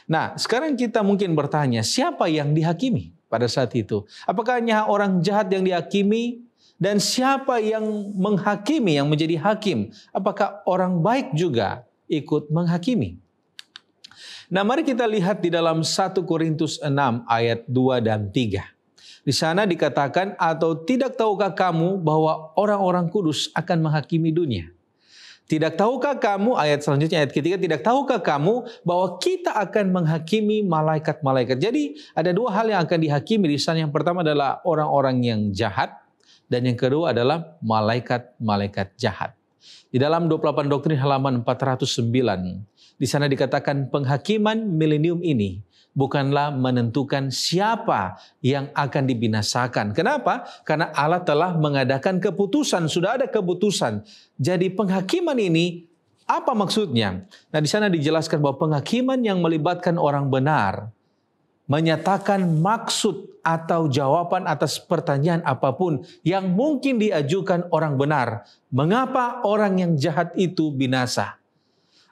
Nah, sekarang kita mungkin bertanya, siapa yang dihakimi pada saat itu? Apakah hanya orang jahat yang dihakimi? Dan siapa yang menghakimi, yang menjadi hakim? Apakah orang baik juga ikut menghakimi? Nah, mari kita lihat di dalam 1 Korintus 6 ayat 2 dan 3. Di sana dikatakan, atau tidak tahukah kamu bahwa orang-orang kudus akan menghakimi dunia? Tidak tahukah kamu, ayat selanjutnya, ayat ketiga, tidak tahukah kamu bahwa kita akan menghakimi malaikat-malaikat? Jadi ada 2 hal yang akan dihakimi di sana. Yang pertama adalah orang-orang yang jahat, dan yang kedua adalah malaikat-malaikat jahat. Di dalam 28 doktrin halaman 409, di sana dikatakan penghakiman milenium ini bukanlah menentukan siapa yang akan dibinasakan. Kenapa? Karena Allah telah mengadakan keputusan, sudah ada keputusan. Jadi penghakiman ini apa maksudnya? Nah, di sana dijelaskan bahwa penghakiman yang melibatkan orang benar menyatakan maksud atau jawaban atas pertanyaan apapun yang mungkin diajukan orang benar. Mengapa orang yang jahat itu binasa?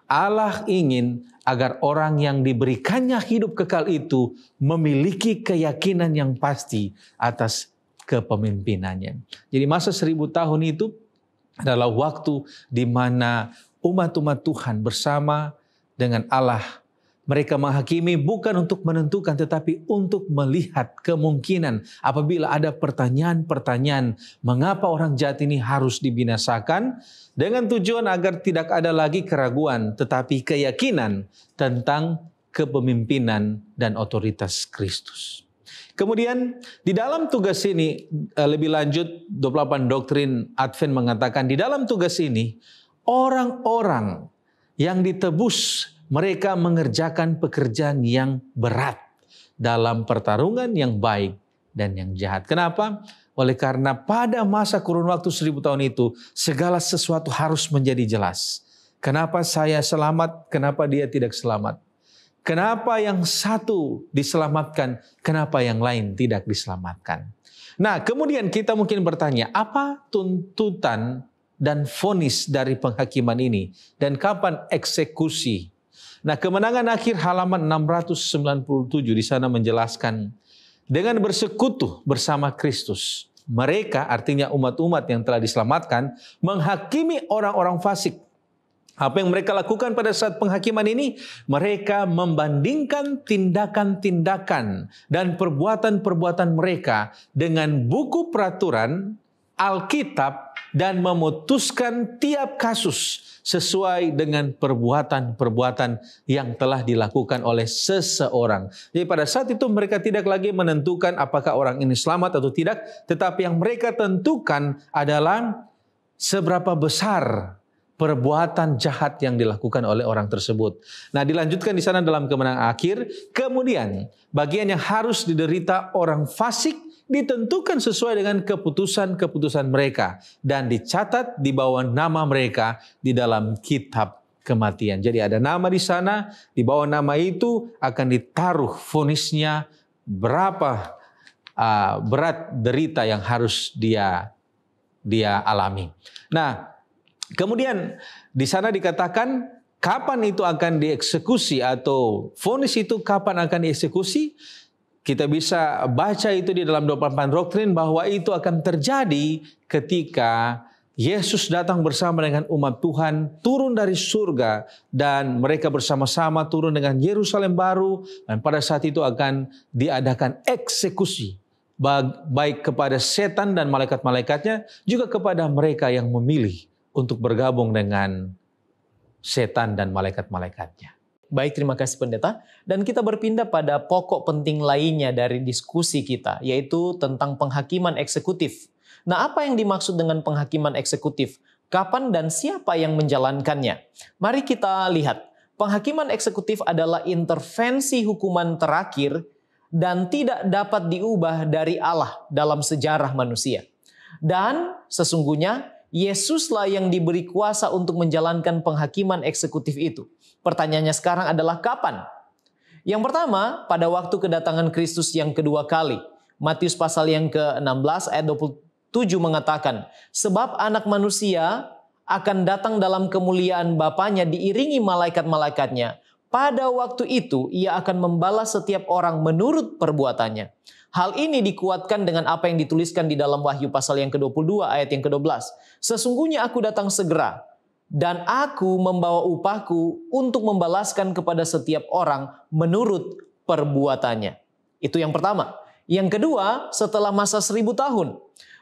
Allah ingin agar orang yang diberikannya hidup kekal itu memiliki keyakinan yang pasti atas kepemimpinannya. Jadi masa 1000 tahun itu adalah waktu di mana umat-umat Tuhan bersama dengan Allah, mereka menghakimi bukan untuk menentukan, tetapi untuk melihat kemungkinan apabila ada pertanyaan-pertanyaan mengapa orang jahat ini harus dibinasakan, dengan tujuan agar tidak ada lagi keraguan, tetapi keyakinan tentang kepemimpinan dan otoritas Kristus. Kemudian di dalam tugas ini, lebih lanjut 28 doktrin Advent mengatakan di dalam tugas ini, orang-orang yang ditebus mereka mengerjakan pekerjaan yang berat dalam pertarungan yang baik dan yang jahat. Kenapa? Oleh karena pada masa kurun waktu 1000 tahun itu, segala sesuatu harus menjadi jelas. Kenapa saya selamat, kenapa dia tidak selamat? Kenapa yang satu diselamatkan, kenapa yang lain tidak diselamatkan? Nah, kemudian kita mungkin bertanya, apa tuntutan dan vonis dari penghakiman ini? Dan kapan eksekusi? Nah, kemenangan akhir halaman 697 di sana menjelaskan dengan bersekutu bersama Kristus, mereka artinya umat-umat yang telah diselamatkan menghakimi orang-orang fasik. Apa yang mereka lakukan pada saat penghakiman ini? Mereka membandingkan tindakan-tindakan dan perbuatan-perbuatan mereka dengan buku peraturan Alkitab dan memutuskan tiap kasus sesuai dengan perbuatan-perbuatan yang telah dilakukan oleh seseorang. Jadi pada saat itu mereka tidak lagi menentukan apakah orang ini selamat atau tidak, tetapi yang mereka tentukan adalah seberapa besar perbuatan jahat yang dilakukan oleh orang tersebut. Nah, dilanjutkan di sana dalam kemenangan akhir. Kemudian, bagian yang harus diderita orang fasik ditentukan sesuai dengan keputusan-keputusan mereka dan dicatat di bawah nama mereka di dalam kitab kematian. Jadi ada nama di sana, di bawah nama itu akan ditaruh vonisnya berapa berat derita yang harus dia alami. Nah, kemudian di sana dikatakan kapan itu akan dieksekusi atau vonis itu kapan akan dieksekusi. Kita bisa baca itu di dalam 24 doktrin bahwa itu akan terjadi ketika Yesus datang bersama dengan umat Tuhan, turun dari surga, dan mereka bersama-sama turun dengan Yerusalem baru, dan pada saat itu akan diadakan eksekusi, baik kepada setan dan malaikat-malaikatnya, juga kepada mereka yang memilih untuk bergabung dengan setan dan malaikat-malaikatnya. Baik, terima kasih pendeta. Dan kita berpindah pada pokok penting lainnya dari diskusi kita, yaitu tentang penghakiman eksekutif. Nah, apa yang dimaksud dengan penghakiman eksekutif? Kapan dan siapa yang menjalankannya? Mari kita lihat. Penghakiman eksekutif adalah intervensi hukuman terakhir dan tidak dapat diubah dari Allah dalam sejarah manusia. Dan sesungguhnya Yesuslah yang diberi kuasa untuk menjalankan penghakiman eksekutif itu. Pertanyaannya sekarang adalah kapan? Yang pertama, pada waktu kedatangan Kristus yang kedua kali. Matius pasal yang ke-16 ayat 27 mengatakan, sebab anak manusia akan datang dalam kemuliaan Bapanya diiringi malaikat-malaikatnya. Pada waktu itu ia akan membalas setiap orang menurut perbuatannya. Hal ini dikuatkan dengan apa yang dituliskan di dalam Wahyu pasal yang ke-22 ayat yang ke-12. Sesungguhnya aku datang segera, dan aku membawa upahku untuk membalaskan kepada setiap orang menurut perbuatannya. Itu yang pertama. Yang kedua, setelah masa 1000 tahun.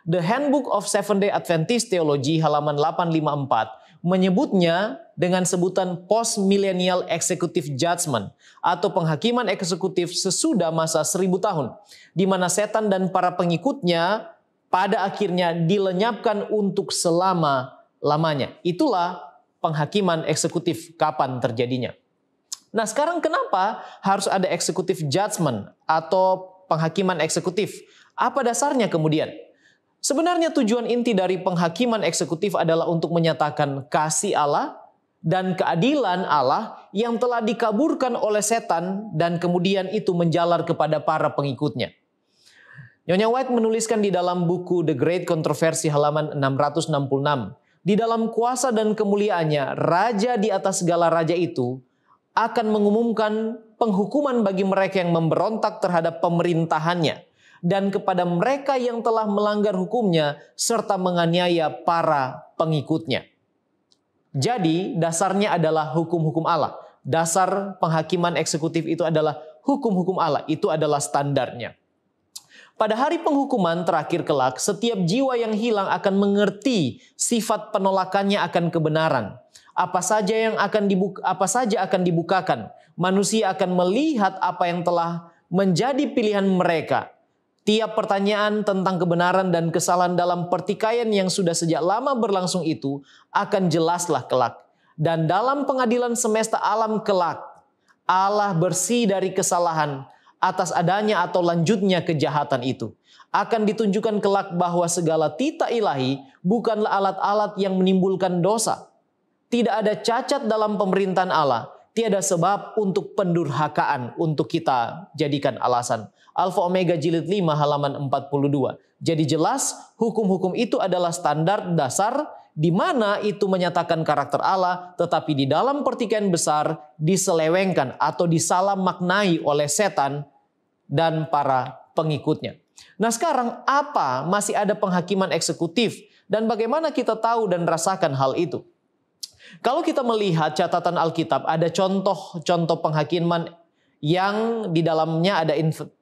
The Handbook of Seventh-day Adventist Theology halaman 854 menyebutnya dengan sebutan Post-Millennial Executive Judgment atau penghakiman eksekutif sesudah masa 1000 tahun. Di mana setan dan para pengikutnya pada akhirnya dilenyapkan untuk selama-lamanya. Itulah penghakiman eksekutif kapan terjadinya. Nah, sekarang kenapa harus ada executive judgment atau penghakiman eksekutif? Apa dasarnya kemudian? Sebenarnya tujuan inti dari penghakiman eksekutif adalah untuk menyatakan kasih Allah dan keadilan Allah yang telah dikaburkan oleh setan dan kemudian itu menjalar kepada para pengikutnya. Nyonya White menuliskan di dalam buku The Great Controversy halaman 666, di dalam kuasa dan kemuliaannya, raja di atas segala raja itu akan mengumumkan penghukuman bagi mereka yang memberontak terhadap pemerintahannya dan kepada mereka yang telah melanggar hukumnya serta menganiaya para pengikutnya. Jadi dasarnya adalah hukum-hukum Allah. Dasar penghakiman eksekutif itu adalah hukum-hukum Allah. Itu adalah standarnya. Pada hari penghukuman terakhir kelak, setiap jiwa yang hilang akan mengerti sifat penolakannya akan kebenaran. Apa saja akan dibukakan. Manusia akan melihat apa yang telah menjadi pilihan mereka. Tiap pertanyaan tentang kebenaran dan kesalahan dalam pertikaian yang sudah sejak lama berlangsung itu akan jelaslah kelak. Dan dalam pengadilan semesta alam kelak, Allah bersih dari kesalahan atas adanya atau lanjutnya kejahatan itu. Akan ditunjukkan kelak bahwa segala titah ilahi bukanlah alat-alat yang menimbulkan dosa. Tidak ada cacat dalam pemerintahan Allah. Tiada sebab untuk pendurhakaan untuk kita jadikan alasan. Alfa Omega jilid 5 halaman 42. Jadi jelas hukum-hukum itu adalah standar dasar di mana itu menyatakan karakter Allah, tetapi di dalam pertikaian besar diselewengkan atau disalah maknai oleh setan dan para pengikutnya. Nah, sekarang apa masih ada penghakiman eksekutif dan bagaimana kita tahu dan rasakan hal itu? Kalau kita melihat catatan Alkitab, ada contoh-contoh penghakiman yang di dalamnya ada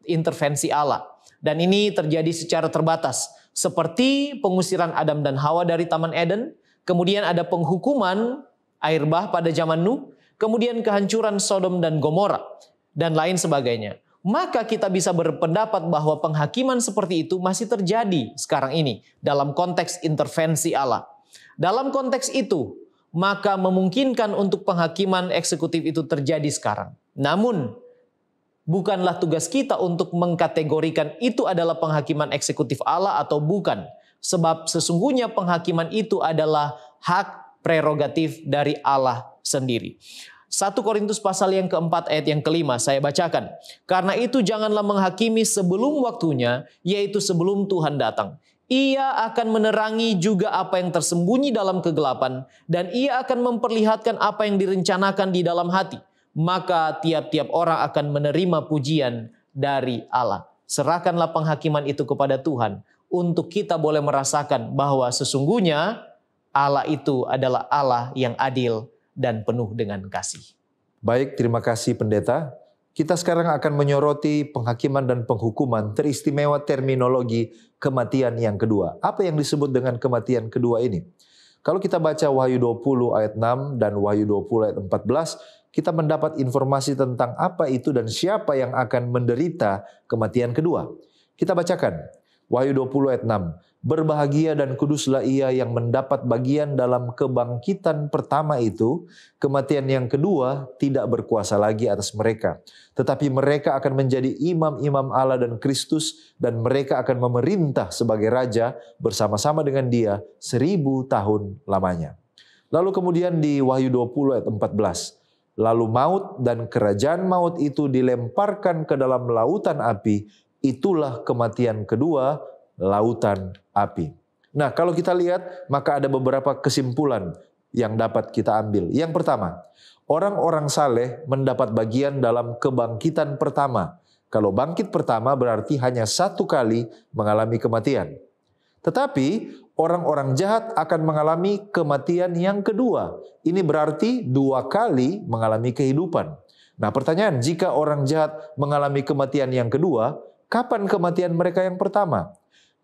intervensi Allah. Dan ini terjadi secara terbatas. Seperti pengusiran Adam dan Hawa dari Taman Eden, kemudian ada penghukuman air bah pada zaman Nuh, kemudian kehancuran Sodom dan Gomora, dan lain sebagainya. Maka kita bisa berpendapat bahwa penghakiman seperti itu masih terjadi sekarang ini dalam konteks intervensi Allah. Dalam konteks itu, maka memungkinkan untuk penghakiman eksekutif itu terjadi sekarang. Namun, bukanlah tugas kita untuk mengkategorikan itu adalah penghakiman eksekutif Allah atau bukan. Sebab sesungguhnya penghakiman itu adalah hak prerogatif dari Allah sendiri. 1 Korintus pasal yang keempat ayat yang kelima saya bacakan. Karena itu janganlah menghakimi sebelum waktunya, yaitu sebelum Tuhan datang. Ia akan menerangi juga apa yang tersembunyi dalam kegelapan, dan ia akan memperlihatkan apa yang direncanakan di dalam hati. Maka tiap-tiap orang akan menerima pujian dari Allah. Serahkanlah penghakiman itu kepada Tuhan untuk kita boleh merasakan bahwa sesungguhnya Allah itu adalah Allah yang adil dan penuh dengan kasih. Baik, terima kasih pendeta. Kita sekarang akan menyoroti penghakiman dan penghukuman, teristimewa terminologi kematian yang kedua. Apa yang disebut dengan kematian kedua ini? Kalau kita baca Wahyu 20 ayat 6 dan Wahyu 20 ayat 14, kita mendapat informasi tentang apa itu dan siapa yang akan menderita kematian kedua. Kita bacakan Wahyu 20 ayat 6. Berbahagia dan kuduslah ia yang mendapat bagian dalam kebangkitan pertama itu. Kematian yang kedua tidak berkuasa lagi atas mereka. Tetapi mereka akan menjadi imam-imam Allah dan Kristus, dan mereka akan memerintah sebagai raja bersama-sama dengan dia 1000 tahun lamanya. Lalu kemudian di Wahyu 20 ayat 14. Lalu maut dan kerajaan maut itu dilemparkan ke dalam lautan api. Itulah kematian kedua, lautan api. Nah, kalau kita lihat, maka ada beberapa kesimpulan yang dapat kita ambil. Yang pertama, orang-orang saleh mendapat bagian dalam kebangkitan pertama. Kalau bangkit pertama berarti hanya satu kali mengalami kematian. Tetapi orang-orang jahat akan mengalami kematian yang kedua. Ini berarti 2 kali mengalami kehidupan. Nah, pertanyaan, jika orang jahat mengalami kematian yang kedua, kapan kematian mereka yang pertama?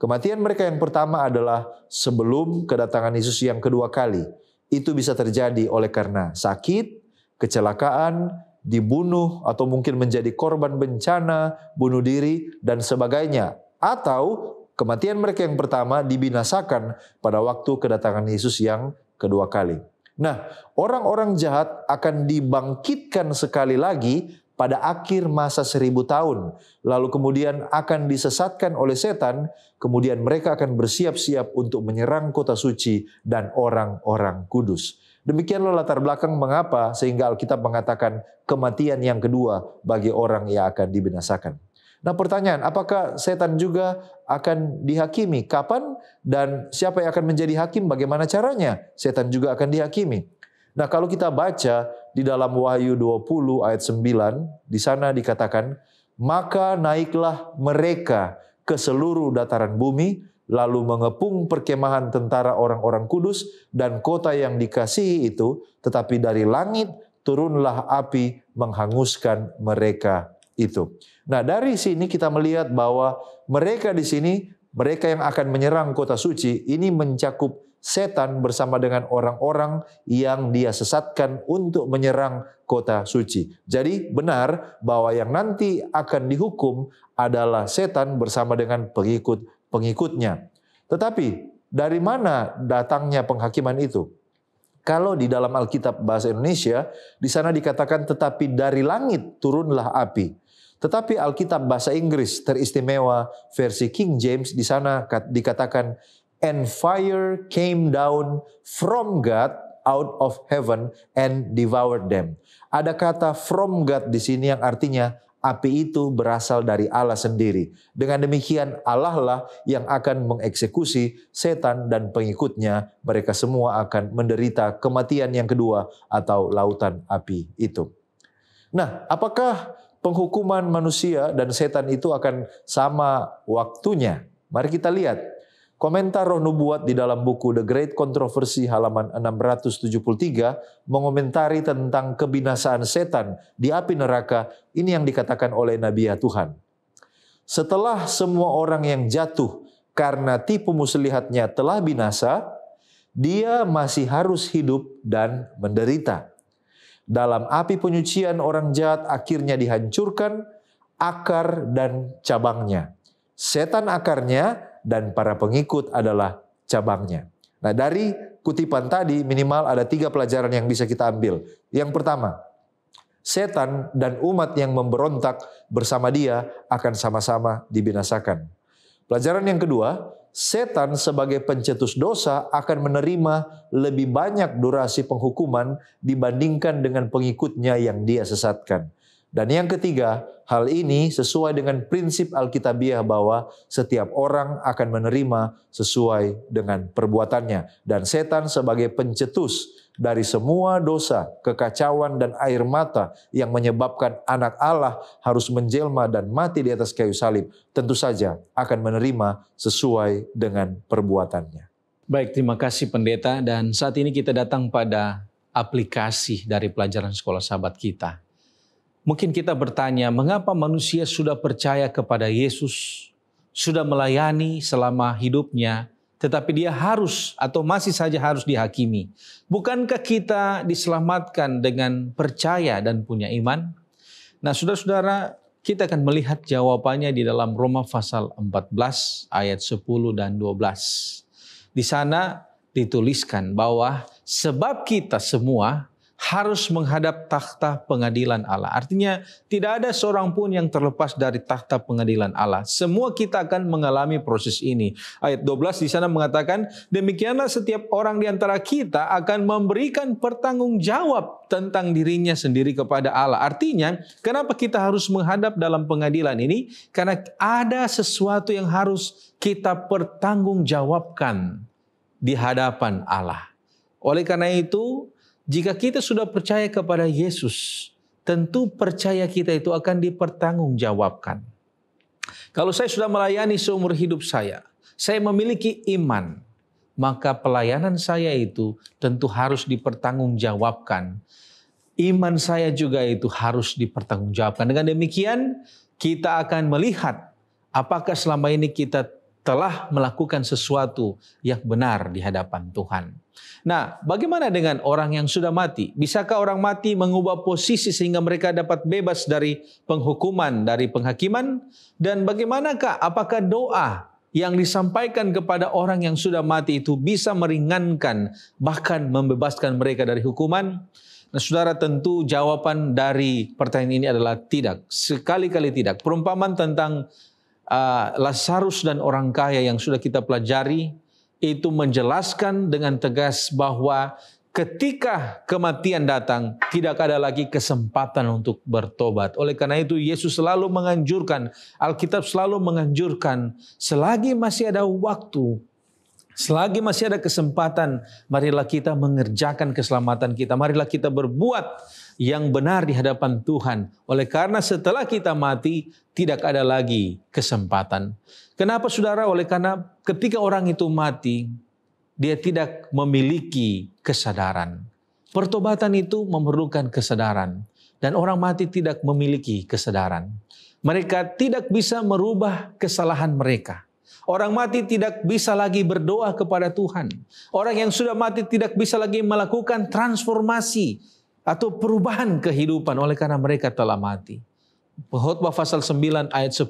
Kematian mereka yang pertama adalah sebelum kedatangan Yesus yang kedua kali. Itu bisa terjadi oleh karena sakit, kecelakaan, dibunuh, atau mungkin menjadi korban bencana, bunuh diri, dan sebagainya. Atau kematian mereka yang pertama dibinasakan pada waktu kedatangan Yesus yang kedua kali. Nah, orang-orang jahat akan dibangkitkan sekali lagi pada akhir masa 1000 tahun. Lalu kemudian akan disesatkan oleh setan, kemudian mereka akan bersiap-siap untuk menyerang kota suci dan orang-orang kudus. Demikianlah latar belakang mengapa sehingga Alkitab mengatakan kematian yang kedua bagi orang yang akan dibinasakan. Nah, pertanyaan, apakah setan juga akan dihakimi? Kapan dan siapa yang akan menjadi hakim? Bagaimana caranya? Setan juga akan dihakimi. Nah, kalau kita baca di dalam Wahyu 20 ayat 9, di sana dikatakan, maka naiklah mereka ke seluruh dataran bumi, lalu mengepung perkemahan tentara orang-orang kudus dan kota yang dikasihi itu, tetapi dari langit turunlah api menghanguskan mereka itu. Nah, dari sini kita melihat bahwa mereka di sini, mereka yang akan menyerang kota suci, ini mencakup setan bersama dengan orang-orang yang dia sesatkan untuk menyerang kota suci. Jadi benar bahwa yang nanti akan dihukum adalah setan bersama dengan pengikut-pengikutnya. Tetapi dari mana datangnya penghakiman itu? Kalau di dalam Alkitab bahasa Indonesia, di sana dikatakan tetapi dari langit turunlah api. Tetapi Alkitab bahasa Inggris teristimewa versi King James, di sana dikatakan and fire came down from God out of heaven and devoured them. Ada kata from God di sini yang artinya api itu berasal dari Allah sendiri. Dengan demikian Allah lah yang akan mengeksekusi setan dan pengikutnya. Mereka semua akan menderita kematian yang kedua atau lautan api itu. Nah, apakah penghukuman manusia dan setan itu akan sama waktunya? Mari kita lihat. Komentar Roh Nubuat di dalam buku The Great Controversy halaman 673 mengomentari tentang kebinasaan setan di api neraka. Ini yang dikatakan oleh Nabi Tuhan. Setelah semua orang yang jatuh karena tipu muslihatnya telah binasa, dia masih harus hidup dan menderita. Dalam api penyucian orang jahat akhirnya dihancurkan akar dan cabangnya. Setan akarnya dan para pengikut adalah cabangnya. Nah, dari kutipan tadi minimal ada 3 pelajaran yang bisa kita ambil. Yang pertama, setan dan umat yang memberontak bersama dia akan sama-sama dibinasakan. Pelajaran yang kedua, setan sebagai pencetus dosa akan menerima lebih banyak durasi penghukuman dibandingkan dengan pengikutnya yang dia sesatkan. Dan yang ketiga, hal ini sesuai dengan prinsip Alkitabiah bahwa setiap orang akan menerima sesuai dengan perbuatannya. Dan setan sebagai pencetus dari semua dosa, kekacauan, dan air mata yang menyebabkan anak Allah harus menjelma dan mati di atas kayu salib, tentu saja akan menerima sesuai dengan perbuatannya. Baik, terima kasih pendeta. Dan saat ini kita datang pada aplikasi dari pelajaran sekolah sahabat kita. Mungkin kita bertanya, mengapa manusia sudah percaya kepada Yesus, sudah melayani selama hidupnya, tetapi dia harus atau masih saja harus dihakimi? Bukankah kita diselamatkan dengan percaya dan punya iman? Nah, saudara-saudara, kita akan melihat jawabannya di dalam Roma pasal 14 ayat 10 dan 12. Di sana dituliskan bahwa sebab kita semua harus menghadap takhta pengadilan Allah. Artinya tidak ada seorang pun yang terlepas dari takhta pengadilan Allah. Semua kita akan mengalami proses ini. Ayat 12 di sana mengatakan, demikianlah setiap orang di antara kita akan memberikan pertanggungjawab tentang dirinya sendiri kepada Allah. Artinya, kenapa kita harus menghadap dalam pengadilan ini? Karena ada sesuatu yang harus kita pertanggungjawabkan di hadapan Allah. Oleh karena itu, jika kita sudah percaya kepada Yesus, tentu percaya kita itu akan dipertanggungjawabkan. Kalau saya sudah melayani seumur hidup saya memiliki iman, maka pelayanan saya itu tentu harus dipertanggungjawabkan. Iman saya juga itu harus dipertanggungjawabkan. Dengan demikian, kita akan melihat apakah selama ini kita telah melakukan sesuatu yang benar di hadapan Tuhan. Nah, bagaimana dengan orang yang sudah mati? Bisakah orang mati mengubah posisi sehingga mereka dapat bebas dari penghukuman, dari penghakiman? Dan bagaimanakah, apakah doa yang disampaikan kepada orang yang sudah mati itu bisa meringankan, bahkan membebaskan mereka dari hukuman? Nah, saudara, tentu jawaban dari pertanyaan ini adalah tidak. Sekali-kali tidak. Perumpamaan tentang Lazarus dan orang kaya yang sudah kita pelajari itu menjelaskan dengan tegas bahwa ketika kematian datang tidak ada lagi kesempatan untuk bertobat. Oleh karena itu Yesus selalu menganjurkan, Alkitab selalu menganjurkan, selagi masih ada waktu, selagi masih ada kesempatan, marilah kita mengerjakan keselamatan kita. Marilah kita berbuat yang benar di hadapan Tuhan. Oleh karena setelah kita mati, tidak ada lagi kesempatan. Kenapa saudara? Oleh karena ketika orang itu mati, dia tidak memiliki kesadaran. Pertobatan itu memerlukan kesadaran. Dan orang mati tidak memiliki kesadaran. Mereka tidak bisa merubah kesalahan mereka. Orang mati tidak bisa lagi berdoa kepada Tuhan. Orang yang sudah mati tidak bisa lagi melakukan transformasi atau perubahan kehidupan oleh karena mereka telah mati. Khotbah pasal 9 ayat 10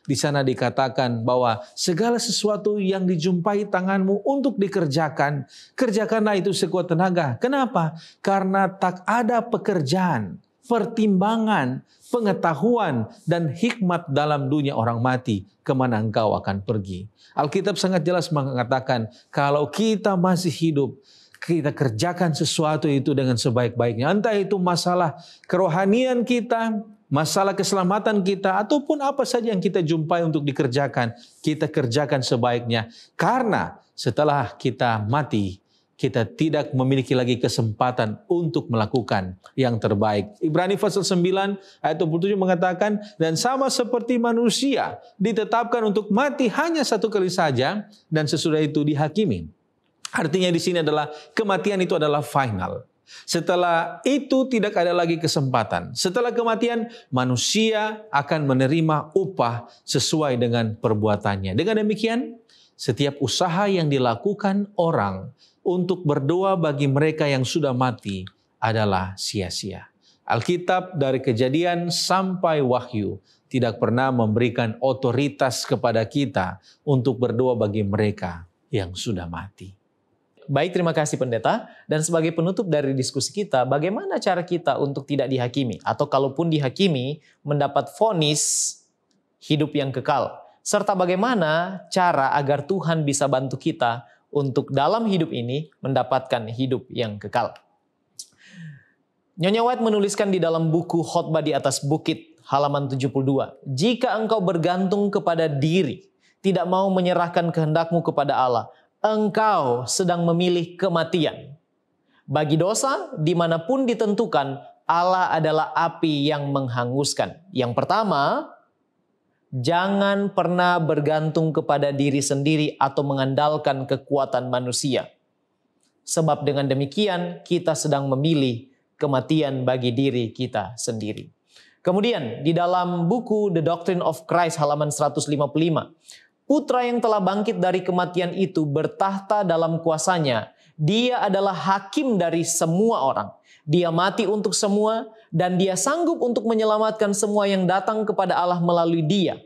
di sana dikatakan bahwa segala sesuatu yang dijumpai tanganmu untuk dikerjakan, kerjakanlah itu sekuat tenaga. Kenapa? Karena tak ada pekerjaan, pertimbangan, pengetahuan, dan hikmat dalam dunia orang mati, kemana engkau akan pergi. Alkitab sangat jelas mengatakan, kalau kita masih hidup, kita kerjakan sesuatu itu dengan sebaik-baiknya. Entah itu masalah kerohanian kita, masalah keselamatan kita, ataupun apa saja yang kita jumpai untuk dikerjakan, kita kerjakan sebaiknya. Karena setelah kita mati, kita tidak memiliki lagi kesempatan untuk melakukan yang terbaik. Ibrani pasal 9 ayat 27 mengatakan, dan sama seperti manusia ditetapkan untuk mati hanya satu kali saja dan sesudah itu dihakimi. Artinya di sini adalah kematian itu adalah final. Setelah itu tidak ada lagi kesempatan. Setelah kematian, manusia akan menerima upah sesuai dengan perbuatannya. Dengan demikian, setiap usaha yang dilakukan orang untuk berdoa bagi mereka yang sudah mati adalah sia-sia. Alkitab dari Kejadian sampai Wahyu tidak pernah memberikan otoritas kepada kita untuk berdoa bagi mereka yang sudah mati. Baik, terima kasih pendeta. Dan sebagai penutup dari diskusi kita, bagaimana cara kita untuk tidak dihakimi? Atau kalaupun dihakimi, mendapat vonis hidup yang kekal. Serta bagaimana cara agar Tuhan bisa bantu kita untuk dalam hidup ini mendapatkan hidup yang kekal. Nyonya White menuliskan di dalam buku Khotbah di atas Bukit, halaman 72. Jika engkau bergantung kepada diri, tidak mau menyerahkan kehendakmu kepada Allah, engkau sedang memilih kematian. Bagi dosa, dimanapun ditentukan, Allah adalah api yang menghanguskan. Yang pertama, jangan pernah bergantung kepada diri sendiri atau mengandalkan kekuatan manusia. Sebab dengan demikian kita sedang memilih kematian bagi diri kita sendiri. Kemudian di dalam buku The Doctrine of Christ halaman 155, putra yang telah bangkit dari kematian itu bertahta dalam kuasanya. Dia adalah hakim dari semua orang. Dia mati untuk semua dan dia sanggup untuk menyelamatkan semua yang datang kepada Allah melalui dia.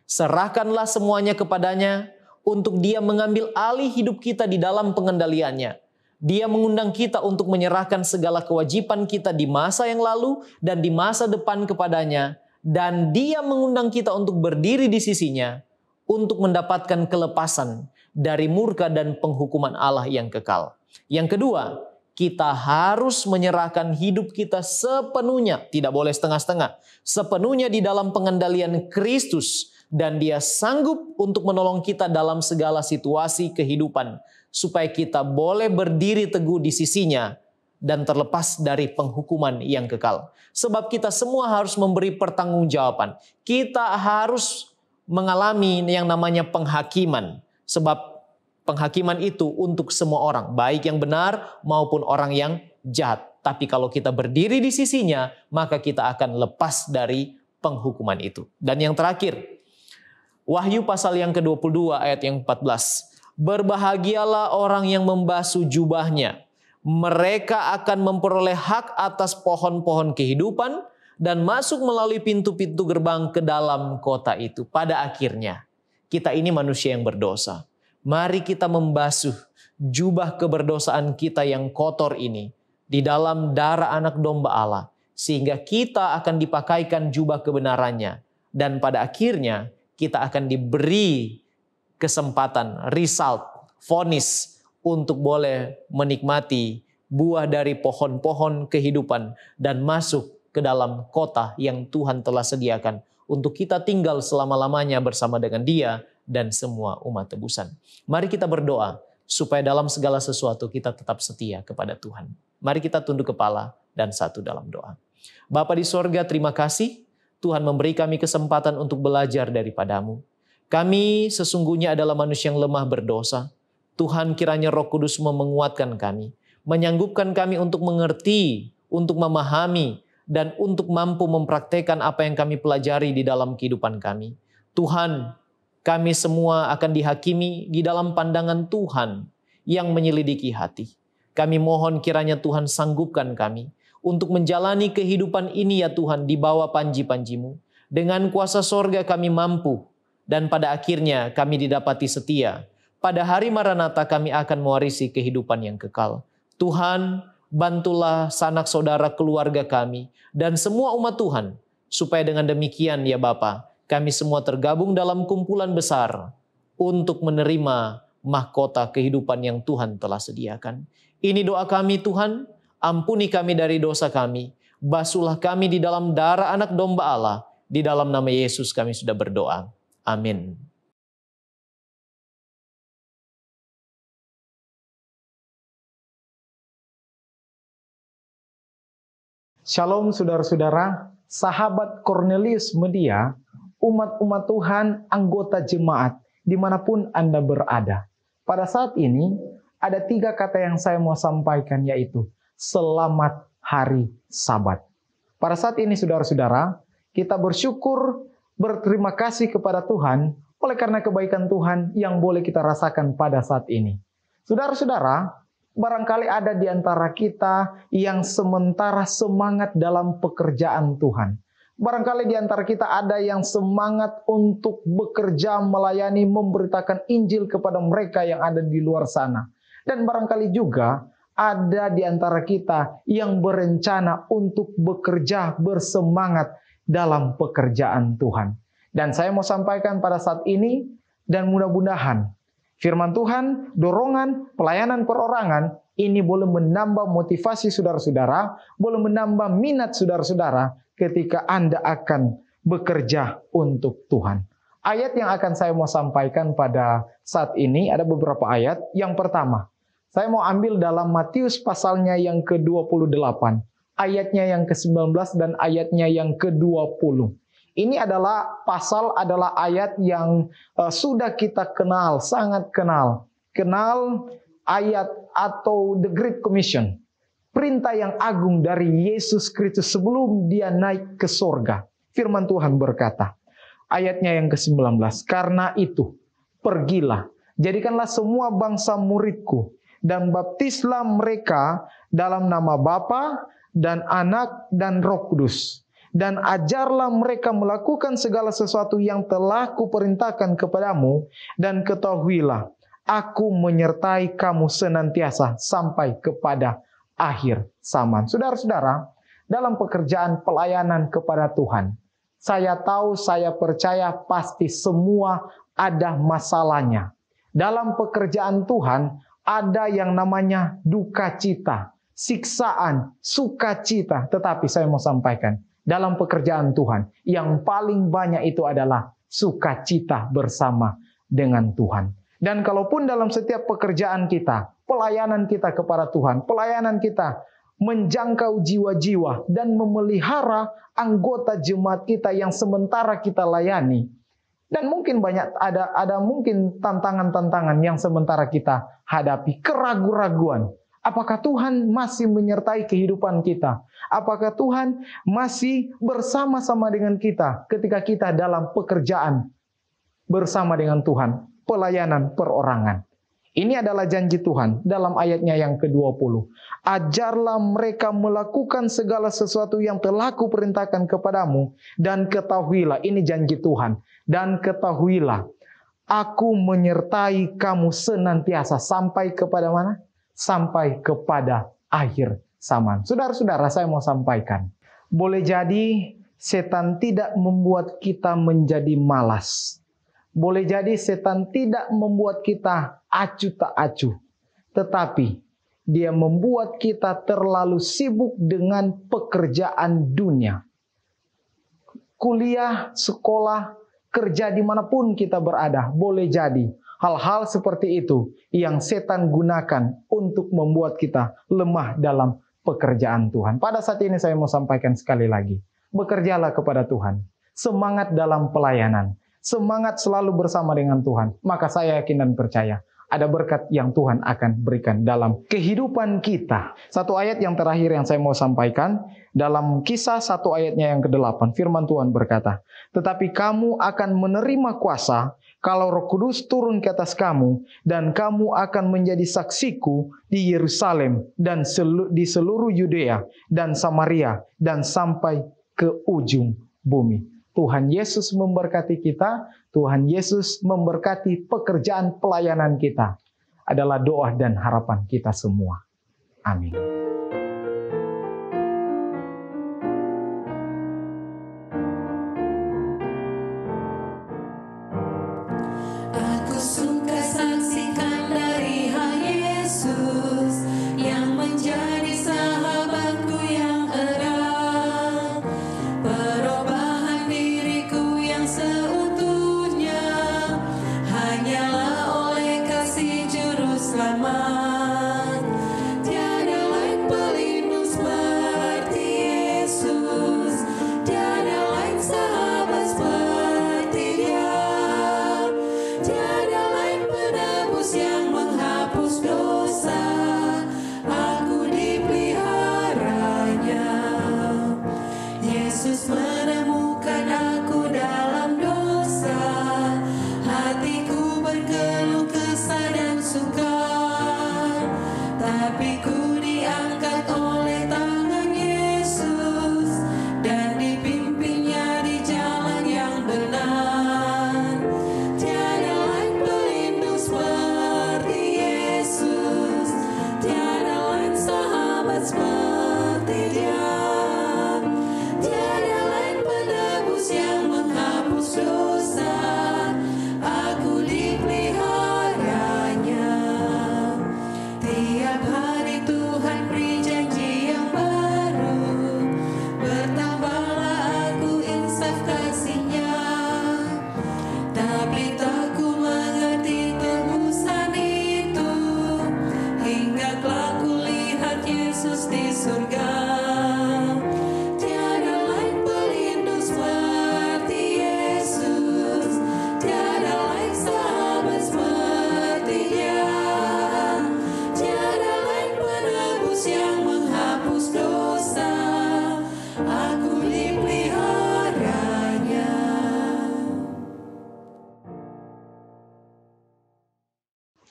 Serahkanlah semuanya kepadanya untuk dia mengambil alih hidup kita di dalam pengendaliannya. Dia mengundang kita untuk menyerahkan segala kewajiban kita di masa yang lalu dan di masa depan kepadanya. Dan dia mengundang kita untuk berdiri di sisinya untuk mendapatkan kelepasan dari murka dan penghukuman Allah yang kekal. Yang kedua, kita harus menyerahkan hidup kita sepenuhnya, tidak boleh setengah-setengah, sepenuhnya di dalam pengendalian Kristus, dan dia sanggup untuk menolong kita dalam segala situasi kehidupan, supaya kita boleh berdiri teguh di sisinya dan terlepas dari penghukuman yang kekal. Sebab kita semua harus memberi pertanggungjawaban. Kita harus mengalami yang namanya penghakiman, sebab penghakiman itu untuk semua orang, baik yang benar maupun orang yang jahat. Tapi kalau kita berdiri di sisinya, maka kita akan lepas dari penghukuman itu. Dan yang terakhir, Wahyu pasal yang ke-22 ayat yang 14. Berbahagialah orang yang membasuh jubahnya. Mereka akan memperoleh hak atas pohon-pohon kehidupan dan masuk melalui pintu-pintu gerbang ke dalam kota itu. Pada akhirnya, kita ini manusia yang berdosa. Mari kita membasuh jubah keberdosaan kita yang kotor ini di dalam darah anak domba Allah, sehingga kita akan dipakaikan jubah kebenarannya. Dan pada akhirnya, kita akan diberi kesempatan, result, vonis untuk boleh menikmati buah dari pohon-pohon kehidupan dan masuk ke dalam kota yang Tuhan telah sediakan untuk kita tinggal selama-lamanya bersama dengan Dia dan semua umat tebusan. Mari kita berdoa supaya dalam segala sesuatu kita tetap setia kepada Tuhan. Mari kita tunduk kepala dan satu dalam doa. Bapa di sorga, terima kasih Tuhan memberi kami kesempatan untuk belajar daripada-Mu. Kami sesungguhnya adalah manusia yang lemah berdosa. Tuhan, kiranya Roh Kudus menguatkan kami, menyanggupkan kami untuk mengerti, untuk memahami, dan untuk mampu mempraktekkan apa yang kami pelajari di dalam kehidupan kami. Tuhan, kami semua akan dihakimi di dalam pandangan Tuhan yang menyelidiki hati. Kami mohon kiranya Tuhan sanggupkan kami untuk menjalani kehidupan ini ya Tuhan di bawah panji-panji-Mu. Dengan kuasa sorga kami mampu dan pada akhirnya kami didapati setia. Pada hari Maranatha kami akan mewarisi kehidupan yang kekal. Tuhan, bantulah sanak saudara keluarga kami dan semua umat Tuhan. Supaya dengan demikian ya Bapa, kami semua tergabung dalam kumpulan besar untuk menerima mahkota kehidupan yang Tuhan telah sediakan. Ini doa kami Tuhan, ampuni kami dari dosa kami. Basuhlah kami di dalam darah anak domba Allah. Di dalam nama Yesus kami sudah berdoa. Amin. Shalom saudara-saudara, sahabat Cornelius Media, umat-umat Tuhan, anggota jemaat, dimanapun Anda berada. Pada saat ini, ada 3 kata yang saya mau sampaikan, yaitu selamat hari Sabat. Pada saat ini saudara-saudara, kita bersyukur, berterima kasih kepada Tuhan, oleh karena kebaikan Tuhan yang boleh kita rasakan pada saat ini. Saudara-saudara, barangkali ada di antara kita yang sementara semangat dalam pekerjaan Tuhan. Barangkali di antara kita ada yang semangat untuk bekerja, melayani, memberitakan Injil kepada mereka yang ada di luar sana. Dan barangkali juga ada di antara kita yang berencana untuk bekerja bersemangat dalam pekerjaan Tuhan. Dan saya mau sampaikan pada saat ini, dan mudah-mudahan firman Tuhan, dorongan, pelayanan perorangan, ini boleh menambah motivasi saudara-saudara, boleh menambah minat saudara-saudara ketika Anda akan bekerja untuk Tuhan. Ayat yang akan saya mau sampaikan pada saat ini, ada beberapa ayat. Yang pertama, saya mau ambil dalam Matius pasalnya yang ke-28, ayatnya yang ke-19 dan ayatnya yang ke-20. Ini adalah adalah ayat yang sudah kita kenal, sangat kenal. Kenal ayat atau The Great Commission. Perintah yang agung dari Yesus Kristus sebelum dia naik ke sorga. Firman Tuhan berkata, ayatnya yang ke-19, karena itu, pergilah, jadikanlah semua bangsa muridku, dan baptislah mereka dalam nama Bapa dan Anak dan Roh Kudus. Dan ajarlah mereka melakukan segala sesuatu yang telah kuperintahkan kepadamu, dan ketahuilah, aku menyertai kamu senantiasa sampai kepada akhir zaman. Saudara-saudara, dalam pekerjaan pelayanan kepada Tuhan, saya tahu, saya percaya pasti semua ada masalahnya. Dalam pekerjaan Tuhan, ada yang namanya duka cita, siksaan, sukacita. Tetapi saya mau sampaikan, dalam pekerjaan Tuhan, yang paling banyak itu adalah sukacita bersama dengan Tuhan. Dan kalaupun dalam setiap pekerjaan kita, pelayanan kita kepada Tuhan, pelayanan kita menjangkau jiwa-jiwa dan memelihara anggota jemaat kita yang sementara kita layani. Dan mungkin banyak ada mungkin tantangan-tantangan yang sementara kita hadapi, keraguan-raguan. Apakah Tuhan masih menyertai kehidupan kita? Apakah Tuhan masih bersama-sama dengan kita ketika kita dalam pekerjaan bersama dengan Tuhan, pelayanan perorangan? Ini adalah janji Tuhan dalam ayatnya yang ke-20. Ajarlah mereka melakukan segala sesuatu yang telah kuperintahkan kepadamu, dan ketahuilah, ini janji Tuhan, dan ketahuilah, aku menyertai kamu senantiasa sampai kepada mana? Sampai kepada akhir zaman. Saudara-saudara, saya mau sampaikan, boleh jadi setan tidak membuat kita menjadi malas. Boleh jadi setan tidak membuat kita acuh tak acuh. Tetapi dia membuat kita terlalu sibuk dengan pekerjaan dunia. Kuliah, sekolah, kerja dimanapun kita berada, boleh jadi hal-hal seperti itu yang setan gunakan untuk membuat kita lemah dalam pekerjaan Tuhan. Pada saat ini saya mau sampaikan sekali lagi, bekerjalah kepada Tuhan. Semangat dalam pelayanan. Semangat selalu bersama dengan Tuhan. Maka saya yakin dan percaya ada berkat yang Tuhan akan berikan dalam kehidupan kita. Satu ayat yang terakhir yang saya mau sampaikan, dalam Kisah 1 ayatnya yang ke-8, firman Tuhan berkata, tetapi kamu akan menerima kuasa kalau Roh Kudus turun ke atas kamu, dan kamu akan menjadi saksiku di Yerusalem dan di seluruh Yudea dan Samaria dan sampai ke ujung bumi. Tuhan Yesus memberkati kita, Tuhan Yesus memberkati pekerjaan pelayanan kita. Adalah doa dan harapan kita semua. Amin. Tiada lain pelindung seperti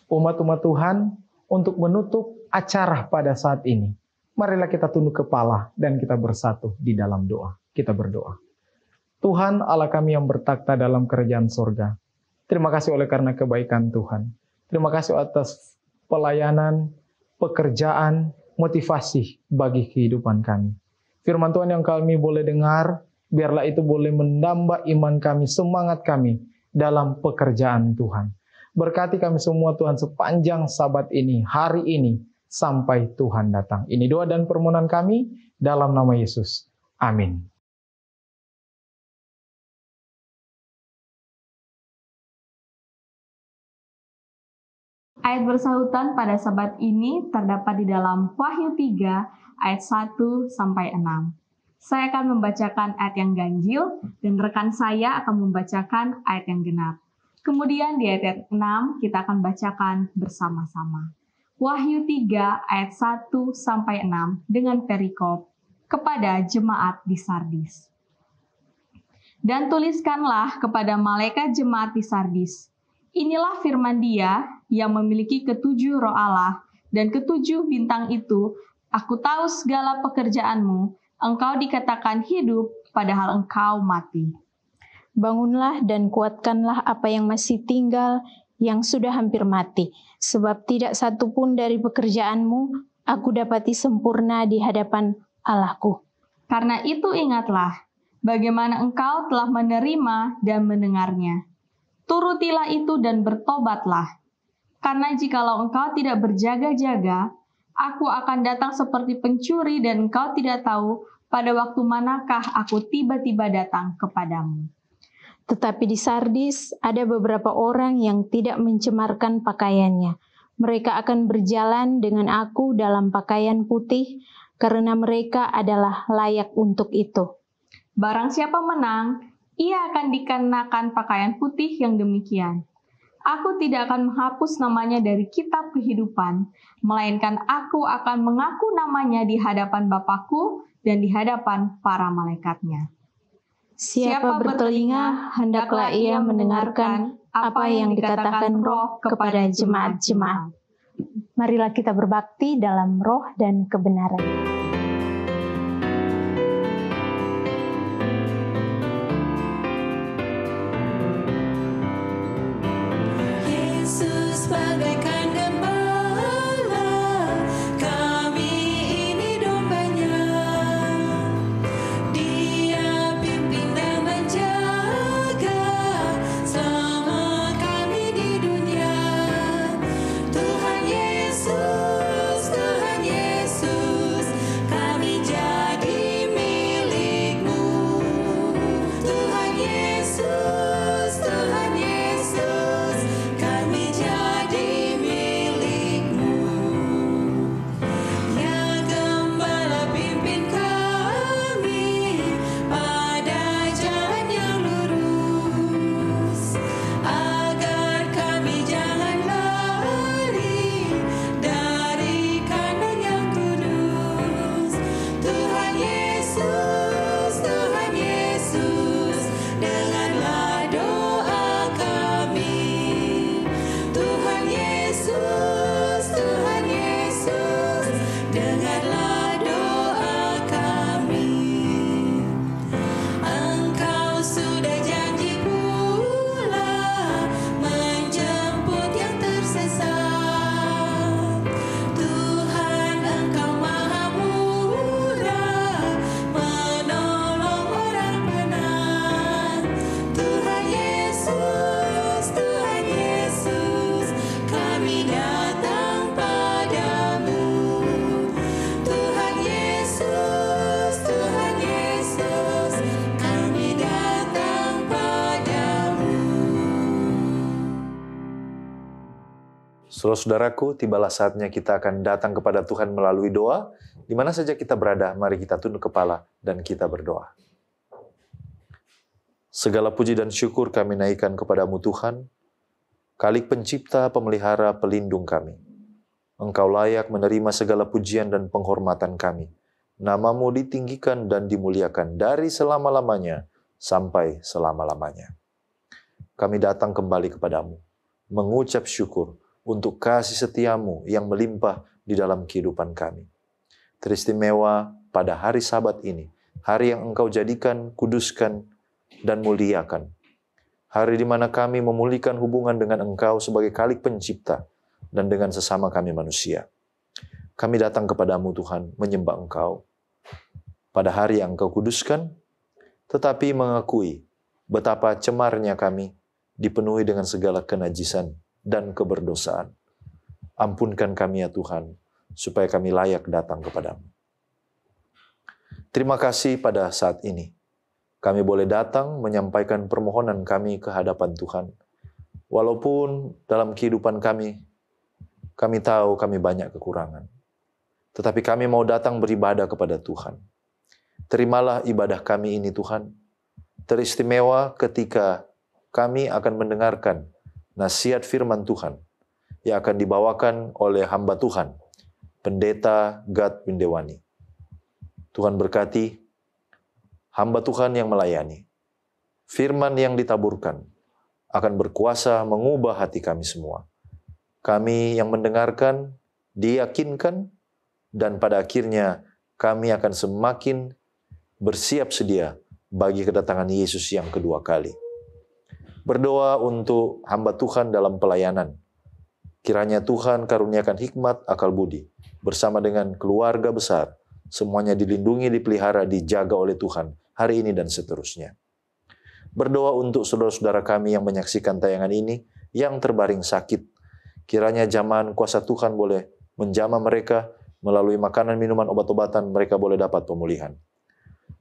umat-umat Tuhan untuk menutup acara pada saat ini. Marilah kita tunduk kepala dan kita bersatu di dalam doa. Kita berdoa. Tuhan Allah kami yang bertakhta dalam kerajaan sorga. Terima kasih oleh karena kebaikan Tuhan. Terima kasih atas pelayanan, pekerjaan, motivasi bagi kehidupan kami. Firman Tuhan yang kami boleh dengar, biarlah itu boleh menambah iman kami, semangat kami dalam pekerjaan Tuhan. Berkati kami semua Tuhan sepanjang Sabat ini, hari ini, sampai Tuhan datang. Ini doa dan permohonan kami dalam nama Yesus. Amin. Ayat bersahutan pada Sabat ini terdapat di dalam Wahyu 3 ayat 1-6. Saya akan membacakan ayat yang ganjil dan rekan saya akan membacakan ayat yang genap. Kemudian di ayat 6 kita akan bacakan bersama-sama. Wahyu 3 ayat 1-6 dengan perikop kepada jemaat di Sardis. Dan tuliskanlah kepada malaikat jemaat di Sardis. Inilah firman Dia yang memiliki ketujuh roh Allah dan ketujuh bintang itu. Aku tahu segala pekerjaanmu, engkau dikatakan hidup padahal engkau mati. Bangunlah dan kuatkanlah apa yang masih tinggal, yang sudah hampir mati. Sebab tidak satu pun dari pekerjaanmu aku dapati sempurna di hadapan Allahku. Karena itu ingatlah, bagaimana engkau telah menerima dan mendengarnya. Turutilah itu dan bertobatlah. Karena jikalau engkau tidak berjaga-jaga, aku akan datang seperti pencuri dan engkau tidak tahu pada waktu manakah aku tiba-tiba datang kepadamu. Tetapi di Sardis ada beberapa orang yang tidak mencemarkan pakaiannya. Mereka akan berjalan dengan aku dalam pakaian putih, karena mereka adalah layak untuk itu. Barang siapa menang, ia akan dikenakan pakaian putih yang demikian. Aku tidak akan menghapus namanya dari kitab kehidupan, melainkan aku akan mengaku namanya di hadapan Bapa-Ku dan di hadapan para malaikatnya. Siapa bertelinga, hendaklah ia mendengarkan apa yang dikatakan Roh kepada jemaat-jemaat. Marilah kita berbakti dalam roh dan kebenaran. Bagaikan gembala, kami ini dombanya. Dia pimpin dan menjaga selama kami di dunia. Tuhan Yesus, kami jadi milik-Mu. Tuhan Yesus, kami jadi milik-Mu. Ya Gembala, pimpin kami pada jalan yang lurus, agar kami jangan lari dari kandang yang kudus. Tuhan Yesus, dengarlah doa kami. Tuhan Yesus, dengarlah doa kami. Engkau sudah janji pula menjemput yang tersesat. Tuhan, Engkau Maha Murah, menolong orang benar. Tuhan Yesus, kami datang padamu. Tuhan Yesus, kami datang padamu. Saudara-saudaraku, tibalah saatnya kita akan datang kepada Tuhan melalui doa. Di mana saja kita berada, mari kita tunduk kepala dan kita berdoa. Segala puji dan syukur kami naikkan kepadamu Tuhan, Khalik pencipta, pemelihara, pelindung kami. Engkau layak menerima segala pujian dan penghormatan kami. Namamu ditinggikan dan dimuliakan dari selama-lamanya sampai selama-lamanya. Kami datang kembali kepadamu, mengucap syukur untuk kasih setiamu yang melimpah di dalam kehidupan kami. Teristimewa pada hari Sabat ini, hari yang Engkau jadikan, kuduskan, dan muliakan. Hari di mana kami memulihkan hubungan dengan Engkau sebagai Khalik Pencipta dan dengan sesama kami manusia. Kami datang kepadamu Tuhan, menyembah Engkau pada hari yang Engkau kuduskan, tetapi mengakui betapa cemarnya kami dipenuhi dengan segala kenajisan dan keberdosaan. Ampunkan kami ya Tuhan, supaya kami layak datang kepadamu. Terima kasih pada saat ini. Kami boleh datang menyampaikan permohonan kami ke hadapan Tuhan. Walaupun dalam kehidupan kami tahu kami banyak kekurangan. Tetapi kami mau datang beribadah kepada Tuhan. Terimalah ibadah kami ini Tuhan. Teristimewa ketika kami akan mendengarkan nasihat firman Tuhan yang akan dibawakan oleh hamba Tuhan, Pendeta Gad Windewani. Tuhan berkati hamba Tuhan yang melayani. Firman yang ditaburkan akan berkuasa mengubah hati kami semua. Kami yang mendengarkan, diyakinkan, dan pada akhirnya kami akan semakin bersiap sedia bagi kedatangan Yesus yang kedua kali. Berdoa untuk hamba Tuhan dalam pelayanan. Kiranya Tuhan karuniakan hikmat, akal budi, bersama dengan keluarga besar, semuanya dilindungi, dipelihara, dijaga oleh Tuhan hari ini dan seterusnya. Berdoa untuk saudara-saudara kami yang menyaksikan tayangan ini, yang terbaring sakit. Kiranya jamahan kuasa Tuhan boleh menjamah mereka, melalui makanan, minuman, obat-obatan, mereka boleh dapat pemulihan.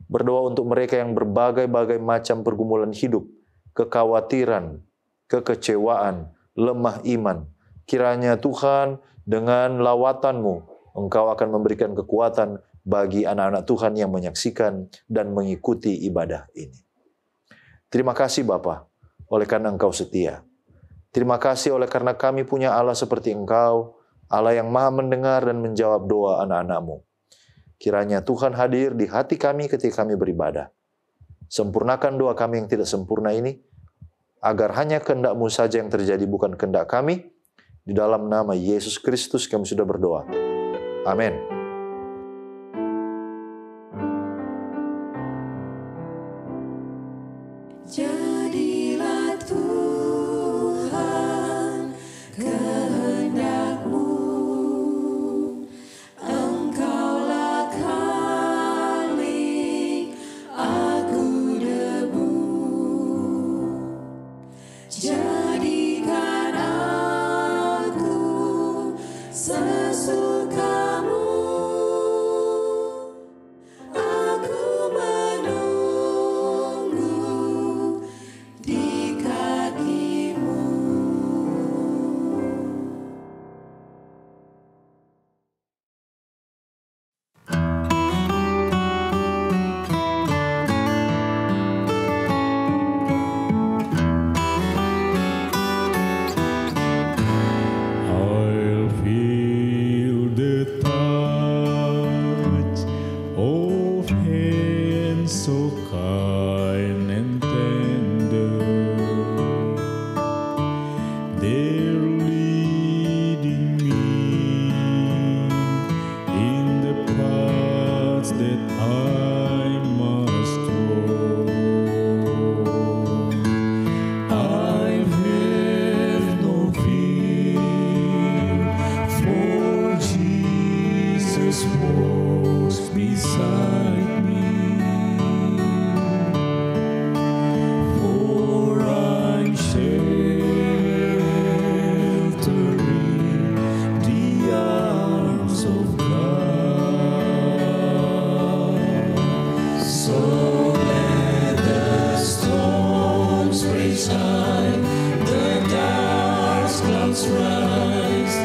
Berdoa untuk mereka yang berbagai-bagai macam pergumulan hidup, kekhawatiran, kekecewaan, lemah iman. Kiranya Tuhan dengan lawatan-Mu, Engkau akan memberikan kekuatan bagi anak-anak Tuhan yang menyaksikan dan mengikuti ibadah ini. Terima kasih Bapa, oleh karena Engkau setia. Terima kasih oleh karena kami punya Allah seperti Engkau, Allah yang maha mendengar dan menjawab doa anak-anak-Mu. Kiranya Tuhan hadir di hati kami ketika kami beribadah. Sempurnakan doa kami yang tidak sempurna ini, agar hanya kehendak-Mu saja yang terjadi, bukan kehendak kami. Di dalam nama Yesus Kristus kami sudah berdoa. Amin. Jadilah Tuhan kehendak-Mu, Engkaulah Khalik, aku debu. Jadikan aku sesuka-Mu, aku menunggu di kaki-Mu. I'll feel the touch of hands so kind and tender. They're leading me in the paths that I must walk. I have no fear, for Jesus walks beside me. For I'm sheltered in the arms of God. So let the storms rage high, the dark clouds rise,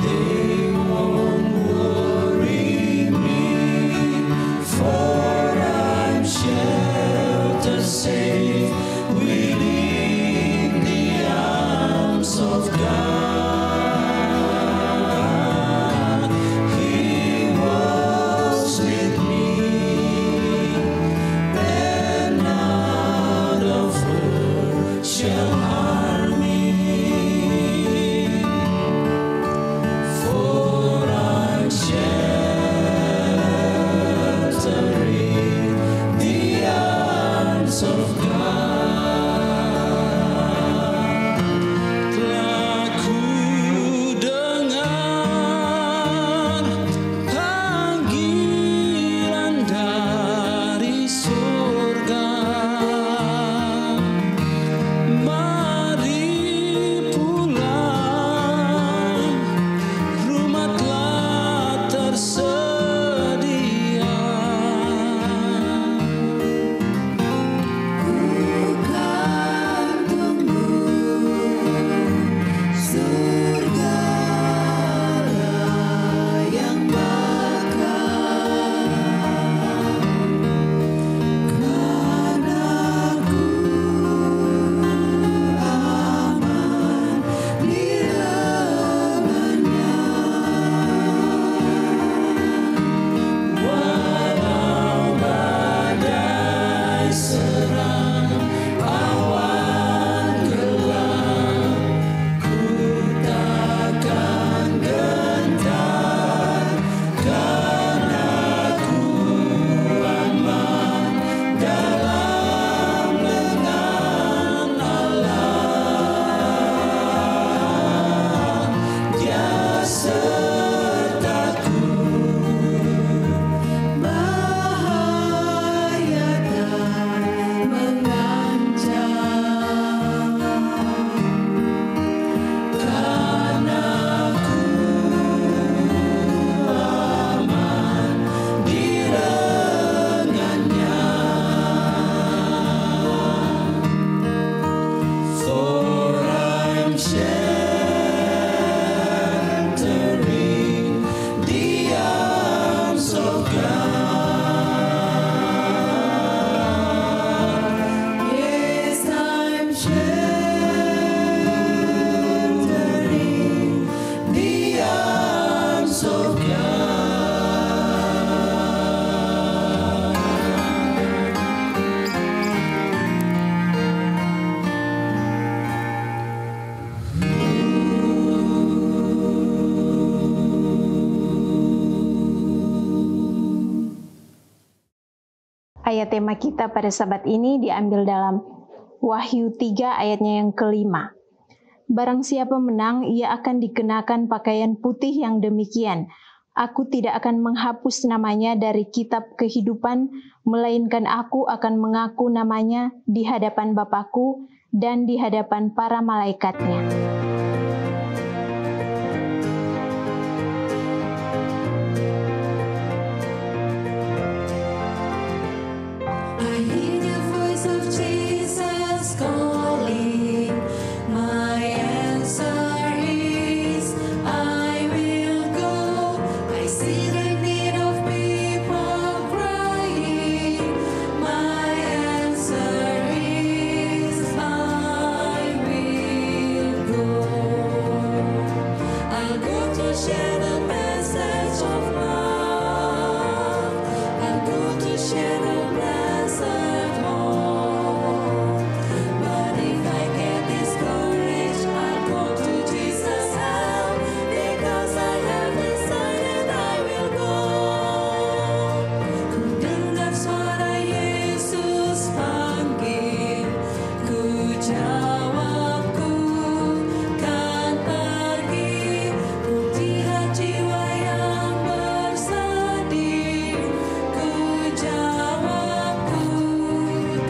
they won't worry me, for I'm sheltered safe within the arms of God. He walks with me, and none of earth shall harm me. sheltering the arms of Ayat tema kita pada Sabat ini diambil dalam Wahyu 3 ayatnya yang kelima. Barang siapa menang, ia akan dikenakan pakaian putih yang demikian. Aku tidak akan menghapus namanya dari kitab kehidupan, melainkan aku akan mengaku namanya di hadapan Bapa-Ku dan di hadapan para malaikatnya. I hear the voice of Jesus calling. My answer is, I will go. I see the need of people crying. My answer is, I will go. I'll go to share the message of love. I'll go to share the blessed hope. But if I get discouraged, I'll go to Jesus' help, because I have decided I will go. Ku dengar suara Yesus panggil, ku jawab ku kan pergi. Mutiara jiwa yang bersedih, ku jawab ku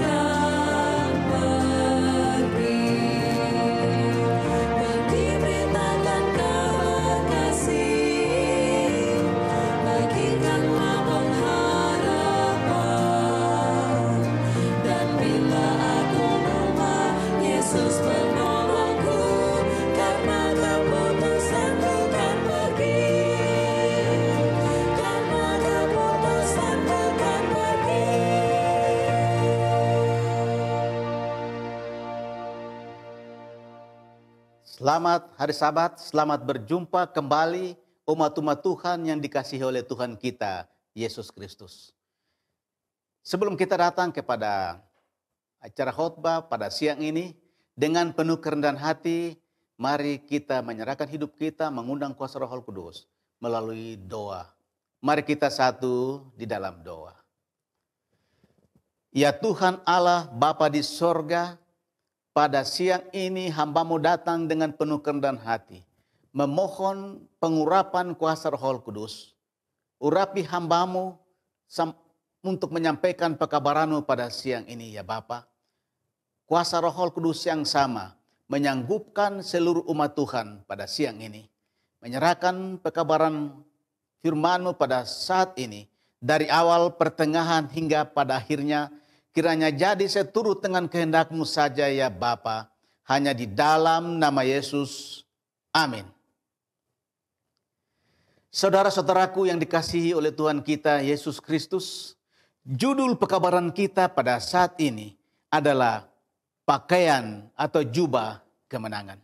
kan pergi. Bagi beritakan kabar kasih, bagikanlah pengharapan. Dan bila aku lemah, Yesus menolongku, karena keputusanku kan pergi. Karena keputusanku kan pergi. Selamat hari Sabat, selamat berjumpa kembali umat-umat Tuhan yang dikasihi oleh Tuhan kita, Yesus Kristus. Sebelum kita datang kepada acara khotbah pada siang ini, dengan penuh kerendahan hati, mari kita menyerahkan hidup kita, mengundang kuasa Roh Kudus melalui doa. Mari kita satu di dalam doa. Ya Tuhan Allah, Bapa di sorga, pada siang ini hamba-Mu datang dengan penuh kerendahan hati, memohon pengurapan kuasa Roh Kudus. Urapi hamba-Mu untuk menyampaikan pekabaran-Mu pada siang ini ya Bapa. Kuasa Roh Kudus yang sama menyanggupkan seluruh umat Tuhan pada siang ini, menyerahkan pekabaran firman-Mu pada saat ini, dari awal, pertengahan, hingga pada akhirnya. Kiranya jadi seturut dengan kehendak-Mu saja ya Bapa, hanya di dalam nama Yesus. Amin. Saudara-saudaraku yang dikasihi oleh Tuhan kita Yesus Kristus, judul pekabaran kita pada saat ini adalah pakaian atau jubah kemenangan.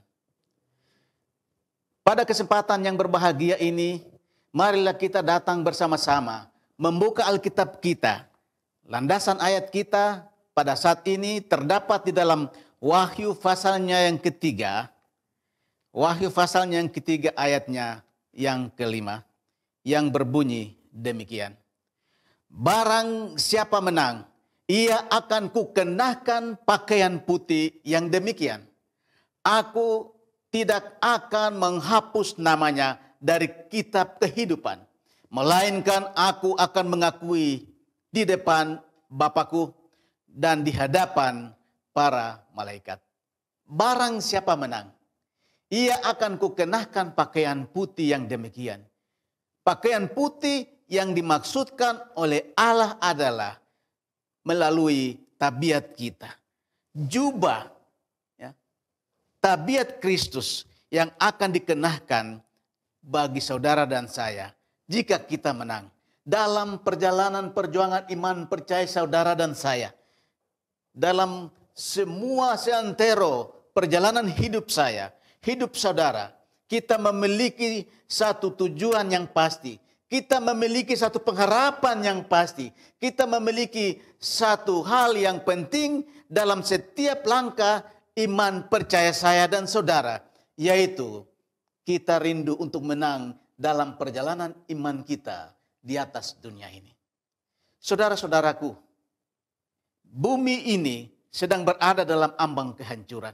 Pada kesempatan yang berbahagia ini, marilah kita datang bersama-sama membuka Alkitab kita. Landasan ayat kita pada saat ini terdapat di dalam Wahyu pasalnya yang ketiga. Wahyu pasalnya yang ketiga ayatnya yang kelima, yang berbunyi demikian. Barang siapa menang, ia akan kukenakan pakaian putih yang demikian. Aku tidak akan menghapus namanya dari kitab kehidupan, melainkan aku akan mengakui di depan Bapa-Ku dan di hadapan para malaikat. Barang siapa menang, ia akan kukenakan pakaian putih yang demikian. Pakaian putih yang dimaksudkan oleh Allah adalah melalui tabiat kita. Jubah, ya, tabiat Kristus yang akan dikenakan bagi saudara dan saya jika kita menang. Dalam perjalanan perjuangan iman percaya saudara dan saya. Dalam semua seantero perjalanan hidup saya, hidup saudara, kita memiliki satu tujuan yang pasti. Kita memiliki satu pengharapan yang pasti. Kita memiliki satu hal yang penting dalam setiap langkah iman percaya saya dan saudara, yaitu kita rindu untuk menang dalam perjalanan iman kita di atas dunia ini. Saudara-saudaraku, bumi ini sedang berada dalam ambang kehancuran.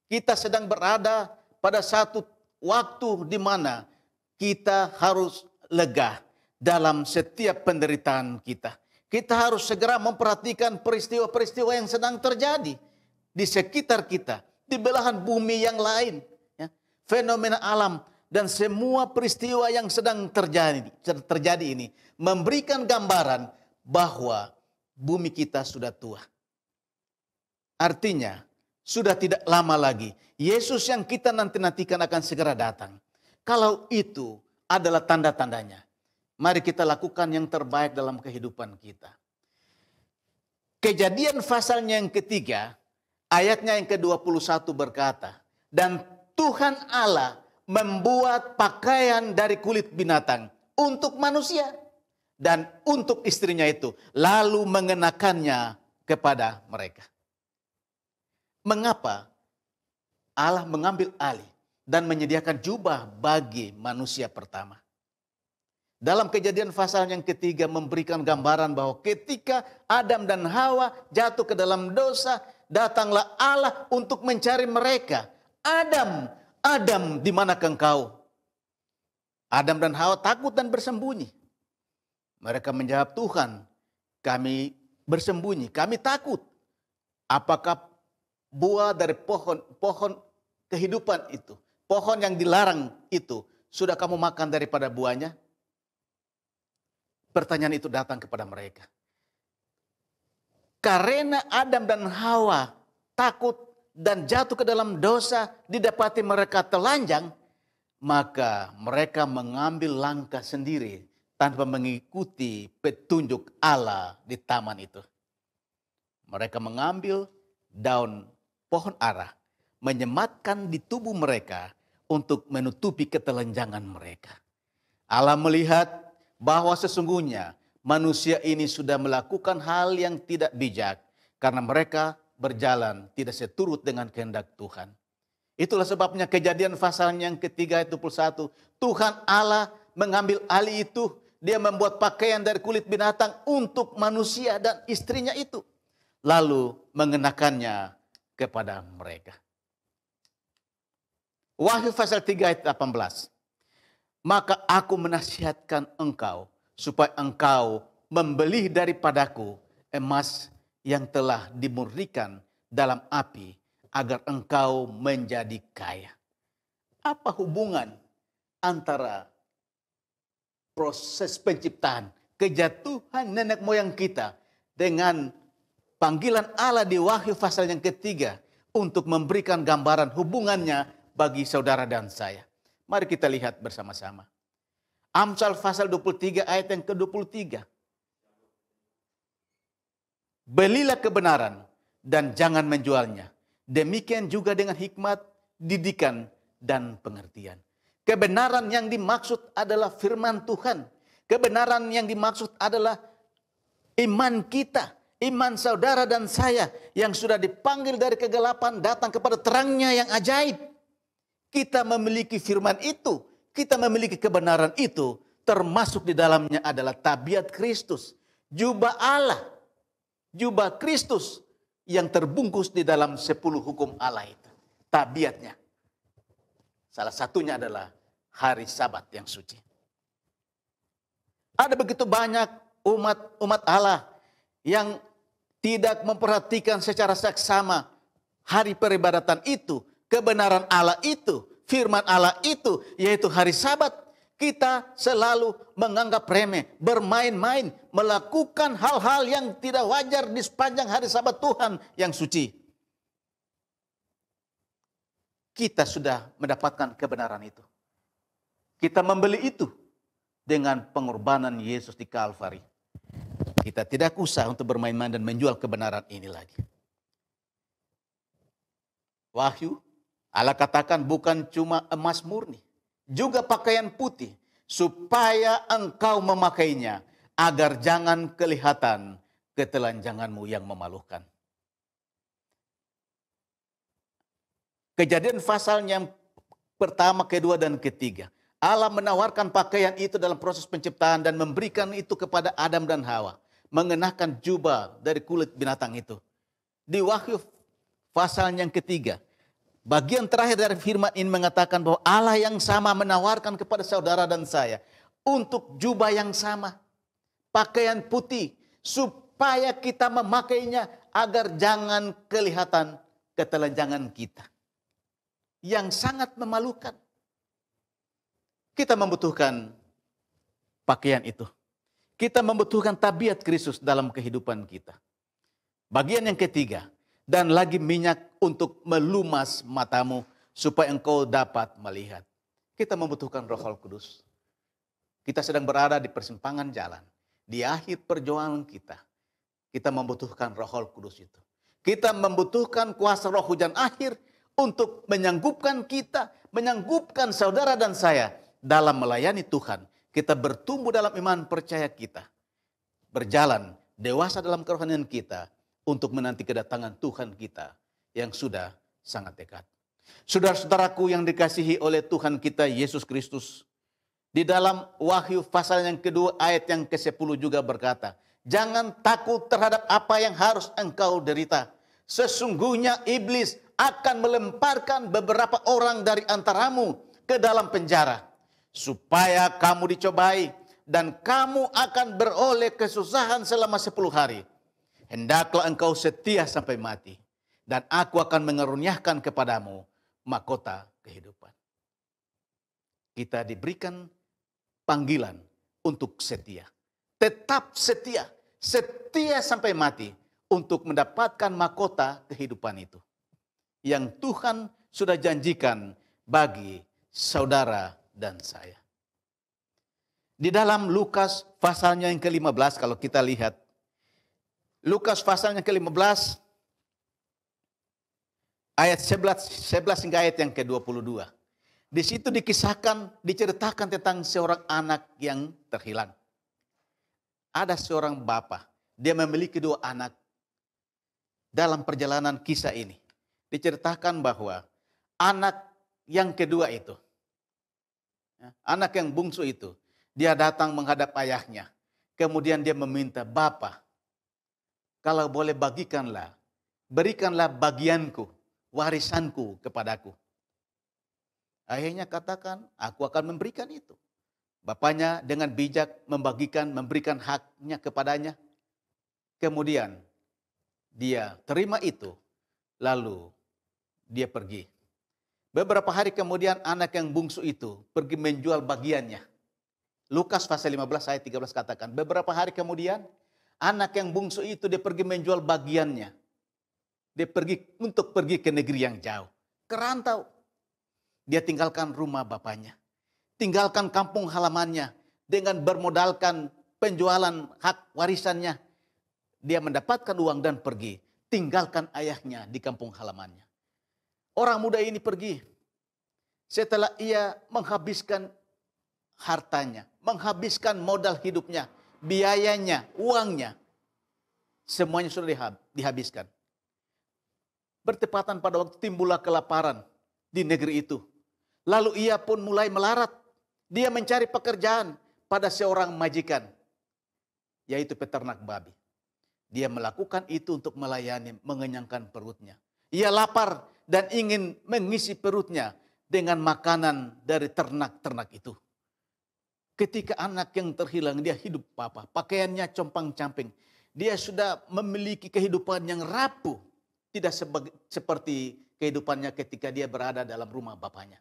Kita sedang berada pada satu waktu di mana kita harus lega dalam setiap penderitaan kita. Kita harus segera memperhatikan peristiwa-peristiwa yang sedang terjadi di sekitar kita, di belahan bumi yang lain. Ya. Fenomena alam dan semua peristiwa yang sedang terjadi ini memberikan gambaran bahwa bumi kita sudah tua. Artinya, sudah tidak lama lagi Yesus yang kita nanti-nantikan akan segera datang. Kalau itu adalah tanda-tandanya, mari kita lakukan yang terbaik dalam kehidupan kita. Kejadian pasalnya yang ketiga, ayatnya yang ke-21 berkata, dan Tuhan Allah membuat pakaian dari kulit binatang untuk manusia dan untuk istrinya itu, lalu mengenakannya kepada mereka. Mengapa Allah mengambil alih dan menyediakan jubah bagi manusia pertama? Dalam Kejadian pasal yang ketiga memberikan gambaran bahwa ketika Adam dan Hawa jatuh ke dalam dosa, datanglah Allah untuk mencari mereka. Adam, Adam, di manakah engkau? Adam dan Hawa takut dan bersembunyi. Mereka menjawab, Tuhan, kami bersembunyi, kami takut. Apakah buah dari pohon kehidupan itu, pohon yang dilarang itu, sudah kamu makan daripada buahnya? Pertanyaan itu datang kepada mereka. Karena Adam dan Hawa takut dan jatuh ke dalam dosa, didapati mereka telanjang, maka mereka mengambil langkah sendiri tanpa mengikuti petunjuk Allah di taman itu. Mereka mengambil daun pohon ara, menyematkan di tubuh mereka untuk menutupi ketelanjangan mereka. Allah melihat bahwa sesungguhnya manusia ini sudah melakukan hal yang tidak bijak karena mereka berjalan tidak seturut dengan kehendak Tuhan. Itulah sebabnya Kejadian pasal yang ketiga ayat 21, Tuhan Allah mengambil alih itu, dia membuat pakaian dari kulit binatang untuk manusia dan istrinya itu, lalu mengenakannya kepada mereka. Wahyu pasal 3 ayat 18. Maka aku menasihatkan engkau supaya engkau membeli daripadaku emas yang telah dimurnikan dalam api agar engkau menjadi kaya. Apa hubungan antara proses penciptaan, kejatuhan nenek moyang kita dengan panggilan Allah di Wahyu pasal yang ketiga untuk memberikan gambaran hubungannya bagi saudara dan saya? Mari kita lihat bersama-sama. Amsal pasal 23 ayat yang ke-23. Belilah kebenaran dan jangan menjualnya. Demikian juga dengan hikmat, didikan, dan pengertian. Kebenaran yang dimaksud adalah firman Tuhan. Kebenaran yang dimaksud adalah iman kita, iman saudara dan saya yang sudah dipanggil dari kegelapan datang kepada terangnya yang ajaib. Kita memiliki firman itu, kita memiliki kebenaran itu, termasuk di dalamnya adalah tabiat Kristus, jubah Allah, jubah Kristus yang terbungkus di dalam 10 hukum Allah itu, tabiatnya. Salah satunya adalah hari Sabat yang suci. Ada begitu banyak umat Allah yang tidak memperhatikan secara seksama hari peribadatan itu, kebenaran Allah itu, firman Allah itu, yaitu hari Sabat. Kita selalu menganggap remeh, bermain-main, melakukan hal-hal yang tidak wajar di sepanjang hari Sabat Tuhan yang suci. Kita sudah mendapatkan kebenaran itu. Kita membeli itu dengan pengorbanan Yesus di Kalvari. Kita tidak usah untuk bermain-main dan menjual kebenaran ini lagi. Wahyu, Allah katakan bukan cuma emas murni, juga pakaian putih, supaya engkau memakainya, agar jangan kelihatan ketelanjanganmu yang memalukan. Kejadian pasalnya yang pertama, kedua, dan ketiga. Allah menawarkan pakaian itu dalam proses penciptaan dan memberikan itu kepada Adam dan Hawa. Mengenakan jubah dari kulit binatang itu. Di Wahyu pasal yang ketiga, bagian terakhir dari firman ini mengatakan bahwa Allah yang sama menawarkan kepada saudara dan saya untuk jubah yang sama, pakaian putih, supaya kita memakainya agar jangan kelihatan ketelanjangan kita yang sangat memalukan. Kita membutuhkan pakaian itu. Kita membutuhkan tabiat Kristus dalam kehidupan kita. Bagian yang ketiga, dan lagi minyak untuk melumas matamu supaya engkau dapat melihat. Kita membutuhkan Roh Kudus. Kita sedang berada di persimpangan jalan. Di akhir perjuangan kita. Kita membutuhkan Roh Kudus itu. Kita membutuhkan kuasa roh hujan akhir untuk menyanggupkan kita, menyanggupkan saudara dan saya dalam melayani Tuhan. Kita bertumbuh dalam iman percaya kita. Berjalan dewasa dalam kerohanian kita untuk menanti kedatangan Tuhan kita yang sudah sangat dekat. Saudara-saudaraku yang dikasihi oleh Tuhan kita Yesus Kristus, di dalam Wahyu pasal yang kedua ayat yang ke-10 juga berkata, jangan takut terhadap apa yang harus engkau derita. Sesungguhnya iblis akan melemparkan beberapa orang dari antaramu ke dalam penjara, supaya kamu dicobai dan kamu akan beroleh kesusahan selama 10 hari. Hendaklah engkau setia sampai mati, dan aku akan mengaruniakan kepadamu mahkota kehidupan. Kita diberikan panggilan untuk setia. Tetap setia, setia sampai mati untuk mendapatkan mahkota kehidupan itu. Yang Tuhan sudah janjikan bagi saudara dan saya. Di dalam Lukas pasalnya yang ke-15 kalau kita lihat. Lukas pasalnya ke-15 ayat 11 hingga ayat yang ke-22. Di situ diceritakan tentang seorang anak yang terhilang. Ada seorang bapa, dia memiliki 2 anak. Dalam perjalanan kisah ini diceritakan bahwa anak yang kedua itu, anak yang bungsu itu, dia datang menghadap ayahnya. Kemudian dia meminta, "Bapa, kalau boleh berikanlah bagianku, warisanku kepadaku." Ayahnya katakan, "Aku akan memberikan itu." Bapaknya dengan bijak memberikan haknya kepadanya. Kemudian dia terima itu, lalu dia pergi. Beberapa hari kemudian anak yang bungsu itu pergi menjual bagiannya. Lukas pasal 15 ayat 13 katakan, beberapa hari kemudian anak yang bungsu itu dia pergi menjual bagiannya. Dia pergi ke negeri yang jauh, kerantau. Dia tinggalkan rumah bapaknya, tinggalkan kampung halamannya dengan bermodalkan penjualan hak warisannya. Dia mendapatkan uang dan pergi, tinggalkan ayahnya di kampung halamannya. Orang muda ini pergi setelah ia menghabiskan hartanya, menghabiskan modal hidupnya, biayanya, uangnya. Semuanya sudah dihabiskan. Bertepatan pada waktu timbullah kelaparan di negeri itu. Lalu ia pun mulai melarat. Dia mencari pekerjaan pada seorang majikan, yaitu peternak babi. Dia melakukan itu untuk melayani, mengenyangkan perutnya. Ia lapar dan ingin mengisi perutnya dengan makanan dari ternak-ternak itu. Ketika anak yang terhilang, dia hidup apa? Pakaiannya compang-camping. Dia sudah memiliki kehidupan yang rapuh. Tidak seperti kehidupannya ketika dia berada dalam rumah bapaknya.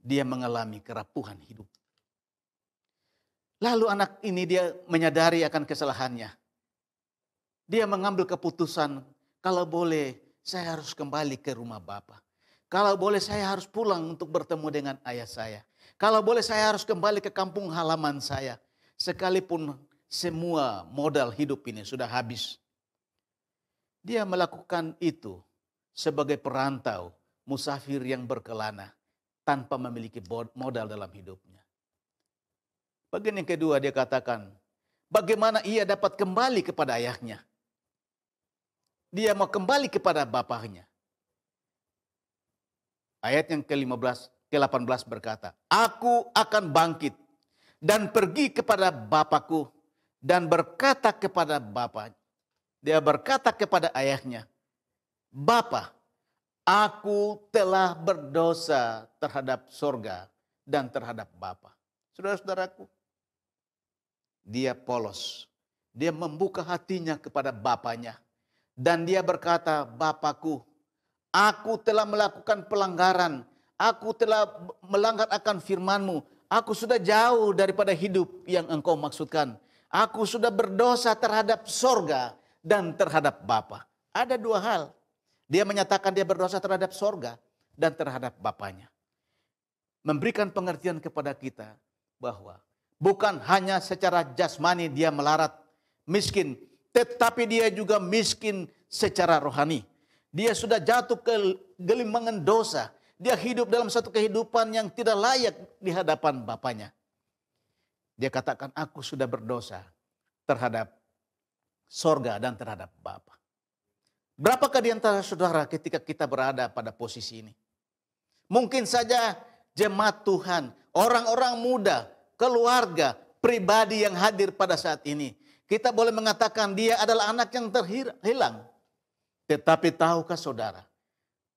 Dia mengalami kerapuhan hidup. Lalu anak ini dia menyadari akan kesalahannya. Dia mengambil keputusan, kalau boleh saya harus kembali ke rumah Bapa. Kalau boleh saya harus pulang untuk bertemu dengan ayah saya. Kalau boleh saya harus kembali ke kampung halaman saya. Sekalipun semua modal hidup ini sudah habis. Dia melakukan itu sebagai perantau, musafir yang berkelana, tanpa memiliki modal dalam hidupnya. Bagian yang kedua dia katakan, bagaimana ia dapat kembali kepada ayahnya. Dia mau kembali kepada bapaknya. Ayat yang ke-18 berkata, aku akan bangkit dan pergi kepada bapakku dan berkata kepada bapaknya. Dia berkata kepada ayahnya, Bapa, aku telah berdosa terhadap sorga dan terhadap Bapa. Saudara-saudaraku, dia polos. Dia membuka hatinya kepada bapaknya. Dan dia berkata, Bapakku, aku telah melakukan pelanggaran. Aku telah melanggar akan firman-Mu. Aku sudah jauh daripada hidup yang Engkau maksudkan. Aku sudah berdosa terhadap sorga dan terhadap Bapa. Ada dua hal. Dia menyatakan dia berdosa terhadap sorga dan terhadap Bapaknya. Memberikan pengertian kepada kita bahwa bukan hanya secara jasmani dia melarat, miskin, tetapi dia juga miskin secara rohani. Dia sudah jatuh ke gelimangan dosa. Dia hidup dalam satu kehidupan yang tidak layak di hadapan Bapaknya. Dia katakan, aku sudah berdosa terhadap sorga dan terhadap Bapa. Berapakah di antara saudara ketika kita berada pada posisi ini? Mungkin saja jemaat Tuhan, orang-orang muda, keluarga, pribadi yang hadir pada saat ini. Kita boleh mengatakan dia adalah anak yang terhilang. Tetapi tahukah saudara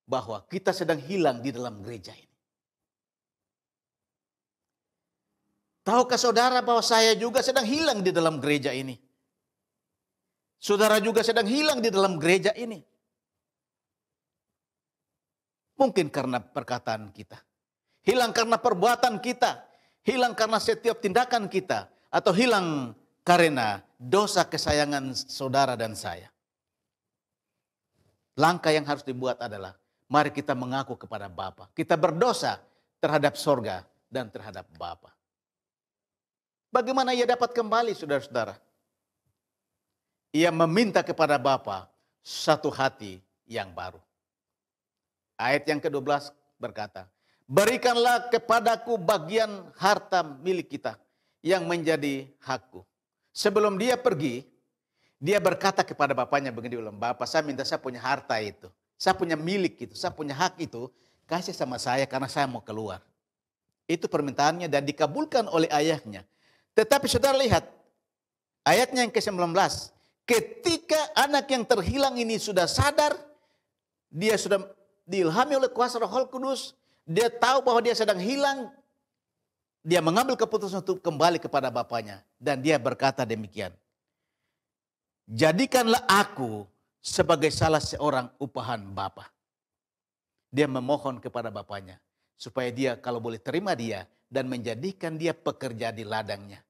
bahwa kita sedang hilang di dalam gereja ini? Tahukah saudara bahwa saya juga sedang hilang di dalam gereja ini? Saudara juga sedang hilang di dalam gereja ini. Mungkin karena perkataan kita. Hilang karena perbuatan kita. Hilang karena setiap tindakan kita. Atau hilang karena dosa kesayangan saudara dan saya. Langkah yang harus dibuat adalah, mari kita mengaku kepada Bapa. Kita berdosa terhadap sorga dan terhadap Bapa. Bagaimana ia dapat kembali, saudara-saudara? Ia meminta kepada Bapa satu hati yang baru. Ayat yang ke-12 berkata, berikanlah kepadaku bagian harta milik kita yang menjadi hakku. Sebelum dia pergi, dia berkata kepada bapaknya begini, Bapak, saya minta saya punya harta itu. Saya punya milik itu, saya punya hak itu. Kasih sama saya karena saya mau keluar. Itu permintaannya dan dikabulkan oleh ayahnya. Tetapi saudara lihat, ayatnya yang ke-19. Ketika anak yang terhilang ini sudah sadar, dia sudah diilhami oleh kuasa Roh Kudus, dia tahu bahwa dia sedang hilang, dia mengambil keputusan untuk kembali kepada bapaknya. Dan dia berkata demikian, jadikanlah aku sebagai salah seorang upahan Bapa. Dia memohon kepada bapaknya, supaya dia kalau boleh terima dia, dan menjadikan dia pekerja di ladangnya.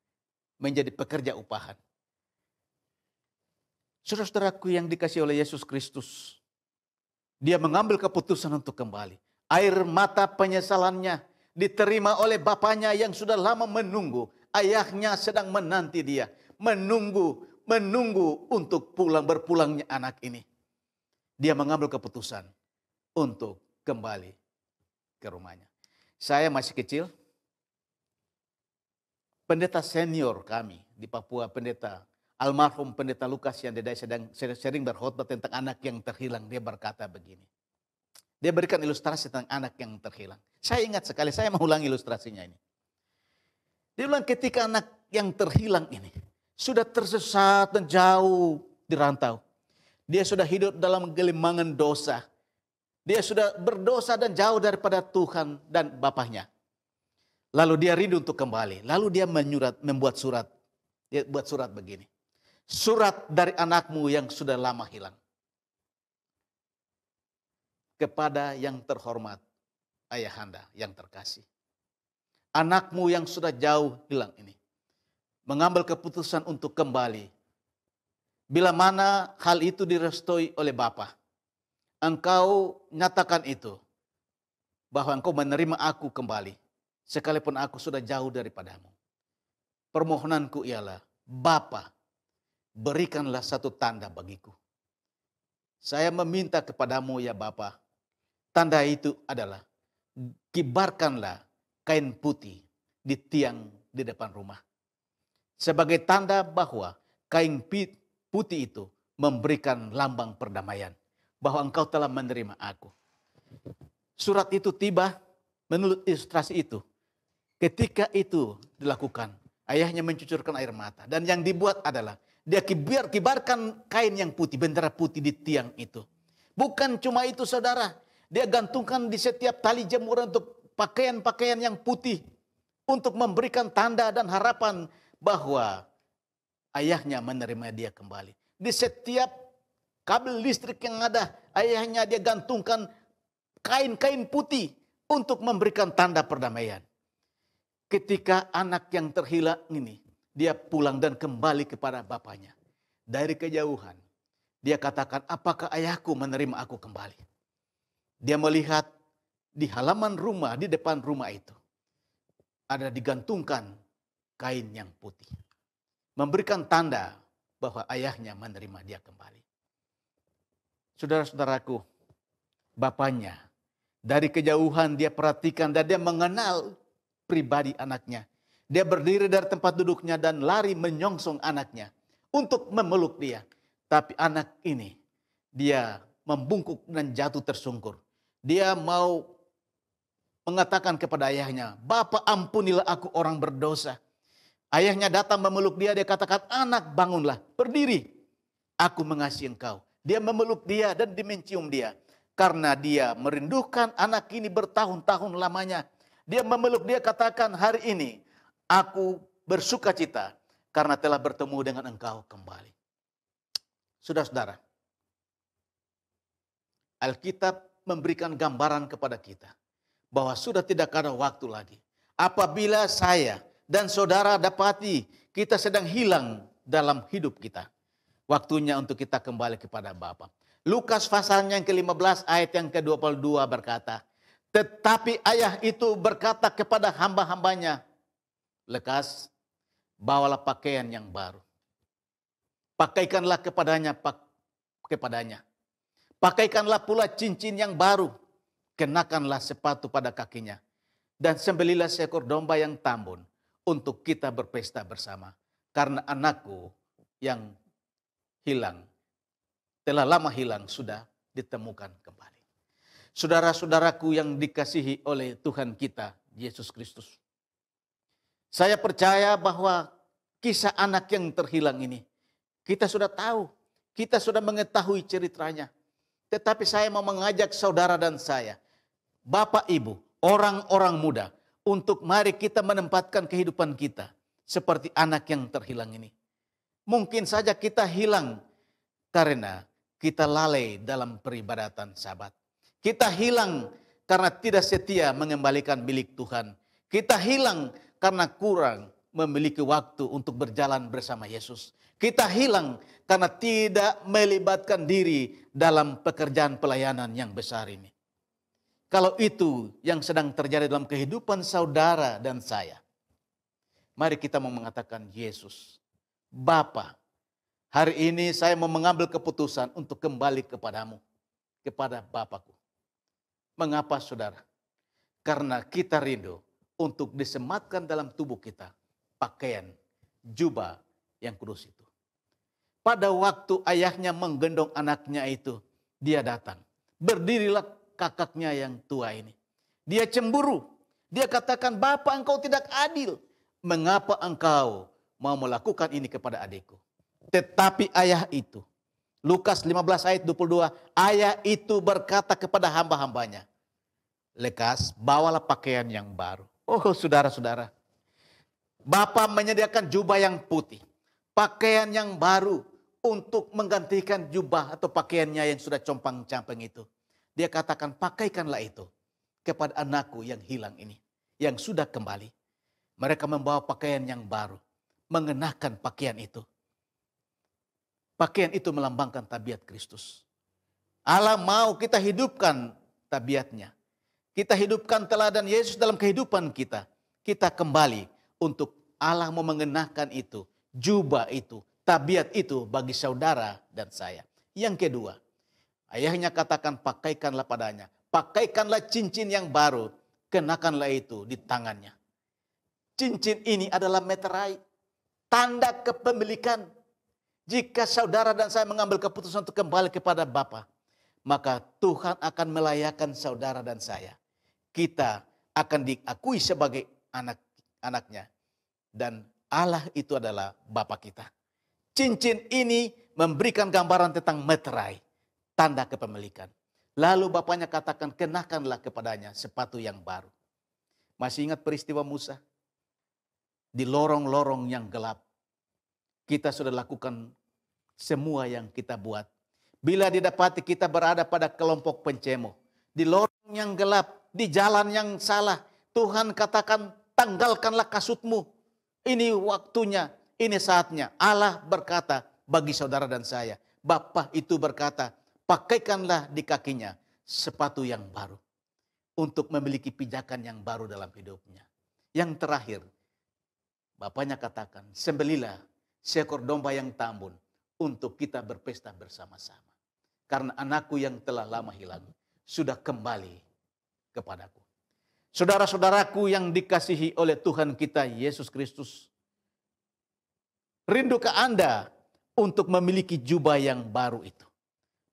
Menjadi pekerja upahan. Saudara-saudaraku yang dikasihi oleh Yesus Kristus, dia mengambil keputusan untuk kembali. Air mata penyesalannya diterima oleh bapaknya yang sudah lama menunggu. Ayahnya sedang menanti dia. Menunggu untuk berpulangnya anak ini. Dia mengambil keputusan untuk kembali ke rumahnya. Saya masih kecil. Pendeta senior kami di Papua, almarhum pendeta Lukas yang sering berkhotbah tentang anak yang terhilang. Dia berkata begini. Dia berikan ilustrasi tentang anak yang terhilang. Saya ingat sekali, saya mau ulangi ilustrasinya ini. Dia bilang ketika anak yang terhilang ini sudah tersesat dan jauh di rantau. Dia sudah hidup dalam gelimangan dosa. Dia sudah berdosa dan jauh daripada Tuhan dan Bapaknya. Lalu dia rindu untuk kembali. Lalu dia membuat surat. Dia buat surat begini. Surat dari anakmu yang sudah lama hilang. Kepada yang terhormat, ayahanda yang terkasih. Anakmu yang sudah jauh hilang ini. Mengambil keputusan untuk kembali. Bila mana hal itu direstui oleh Bapa, engkau nyatakan itu. Bahwa engkau menerima aku kembali. Sekalipun aku sudah jauh daripadamu. Permohonanku ialah, Bapa, berikanlah satu tanda bagiku. Saya meminta kepadamu ya Bapa, tanda itu adalah kibarkanlah kain putih di tiang di depan rumah. Sebagai tanda bahwa kain putih itu memberikan lambang perdamaian. Bahwa engkau telah menerima aku. Surat itu tiba menurut ilustrasi itu. Ketika itu dilakukan, ayahnya mencucurkan air mata. Dan yang dibuat adalah dia kibarkan kain yang putih, bendera putih di tiang itu. Bukan cuma itu saudara. Dia gantungkan di setiap tali jemuran untuk pakaian-pakaian yang putih. Untuk memberikan tanda dan harapan bahwa ayahnya menerima dia kembali. Di setiap kabel listrik yang ada, ayahnya dia gantungkan kain-kain putih untuk memberikan tanda perdamaian. Ketika anak yang terhilang ini, dia pulang dan kembali kepada bapaknya. Dari kejauhan, dia katakan, apakah ayahku menerima aku kembali? Dia melihat di halaman rumah, di depan rumah itu, ada digantungkan kain yang putih. Memberikan tanda bahwa ayahnya menerima dia kembali. Saudara-saudaraku, bapaknya dari kejauhan dia perhatikan dan dia mengenal pribadi anaknya. Dia berdiri dari tempat duduknya dan lari menyongsong anaknya untuk memeluk dia. Tapi anak ini dia membungkuk dan jatuh tersungkur. Dia mau mengatakan kepada ayahnya, "Bapa, ampunilah aku orang berdosa." Ayahnya datang memeluk dia, dia katakan, "Anak, bangunlah, berdiri. Aku mengasihi engkau." Dia memeluk dia dan mencium dia. Karena dia merindukan anak ini bertahun-tahun lamanya. Dia memeluk dia, katakan, "Hari ini aku bersuka cita karena telah bertemu dengan engkau kembali." Saudara-saudara, Alkitab memberikan gambaran kepada kita bahwa sudah tidak ada waktu lagi. Apabila saya dan saudara dapati kita sedang hilang dalam hidup kita, waktunya untuk kita kembali kepada Bapa. Lukas pasalnya yang ke-15 ayat yang ke-22 berkata, "Tetapi ayah itu berkata kepada hamba-hambanya, 'Lekas, bawalah pakaian yang baru. Pakaikanlah kepadanya. Pakaikanlah pula cincin yang baru. Kenakanlah sepatu pada kakinya. Dan sembelilah seekor domba yang tambun untuk kita berpesta bersama. Karena anakku yang hilang, telah lama hilang, sudah ditemukan kembali.'" Saudara-saudaraku yang dikasihi oleh Tuhan kita, Yesus Kristus. Saya percaya bahwa kisah anak yang terhilang ini, kita sudah tahu, kita sudah mengetahui ceritanya. Tetapi saya mau mengajak saudara dan saya, Bapak Ibu, orang-orang muda, untuk mari kita menempatkan kehidupan kita seperti anak yang terhilang ini. Mungkin saja kita hilang karena kita lalai dalam peribadatan Sabat. Kita hilang karena tidak setia mengembalikan milik Tuhan. Kita hilang karena kurang memiliki waktu untuk berjalan bersama Yesus. Kita hilang karena tidak melibatkan diri dalam pekerjaan pelayanan yang besar ini. Kalau itu yang sedang terjadi dalam kehidupan saudara dan saya, mari kita mau mengatakan, "Yesus, Bapa, hari ini saya mau mengambil keputusan untuk kembali kepadamu, kepada Bapakku." Mengapa saudara? Karena kita rindu untuk disematkan dalam tubuh kita pakaian jubah yang kudus itu. Pada waktu ayahnya menggendong anaknya itu, dia datang. Berdirilah kakaknya yang tua ini. Dia cemburu. Dia katakan, "Bapak, engkau tidak adil. Mengapa engkau mau melakukan ini kepada adikku?" Tetapi ayah itu, Lukas 15 ayat 22, ayah itu berkata kepada hamba-hambanya, "Lekas, bawalah pakaian yang baru." Oh saudara-saudara, Bapa menyediakan jubah yang putih, pakaian yang baru untuk menggantikan jubah atau pakaiannya yang sudah compang-camping itu. Dia katakan, "Pakaikanlah itu kepada anakku yang hilang ini, yang sudah kembali." Mereka membawa pakaian yang baru, mengenakan pakaian itu. Pakaian itu melambangkan tabiat Kristus. Allah mau kita hidupkan tabiatnya. Kita hidupkan teladan Yesus dalam kehidupan kita. Kita kembali untuk Allah mau mengenakan itu, jubah itu, tabiat itu bagi saudara dan saya. Yang kedua, Ayahnya katakan, pakaikanlah padanya. Pakaikanlah cincin yang baru, kenakanlah itu di tangannya. Cincin ini adalah meterai, tanda kepemilikan. Jika saudara dan saya mengambil keputusan untuk kembali kepada Bapa, maka Tuhan akan melayakan saudara dan saya. Kita akan diakui sebagai anak-anaknya. Dan Allah itu adalah Bapa kita. Cincin ini memberikan gambaran tentang meterai, tanda kepemilikan. Lalu bapaknya katakan, kenakanlah kepadanya sepatu yang baru. Masih ingat peristiwa Musa? Di lorong-lorong yang gelap, kita sudah lakukan semua yang kita buat. Bila didapati kita berada pada kelompok pencemo, di lorong yang gelap, di jalan yang salah, Tuhan katakan, tanggalkanlah kasutmu. Ini waktunya, ini saatnya. Allah berkata bagi saudara dan saya, Bapa itu berkata, pakaikanlah di kakinya sepatu yang baru untuk memiliki pijakan yang baru dalam hidupnya. Yang terakhir, Bapaknya katakan, sembelilah seekor domba yang tambun untuk kita berpesta bersama-sama. Karena anakku yang telah lama hilang sudah kembali kepadaku. Saudara-saudaraku yang dikasihi oleh Tuhan kita Yesus Kristus, rindukah Anda untuk memiliki jubah yang baru itu?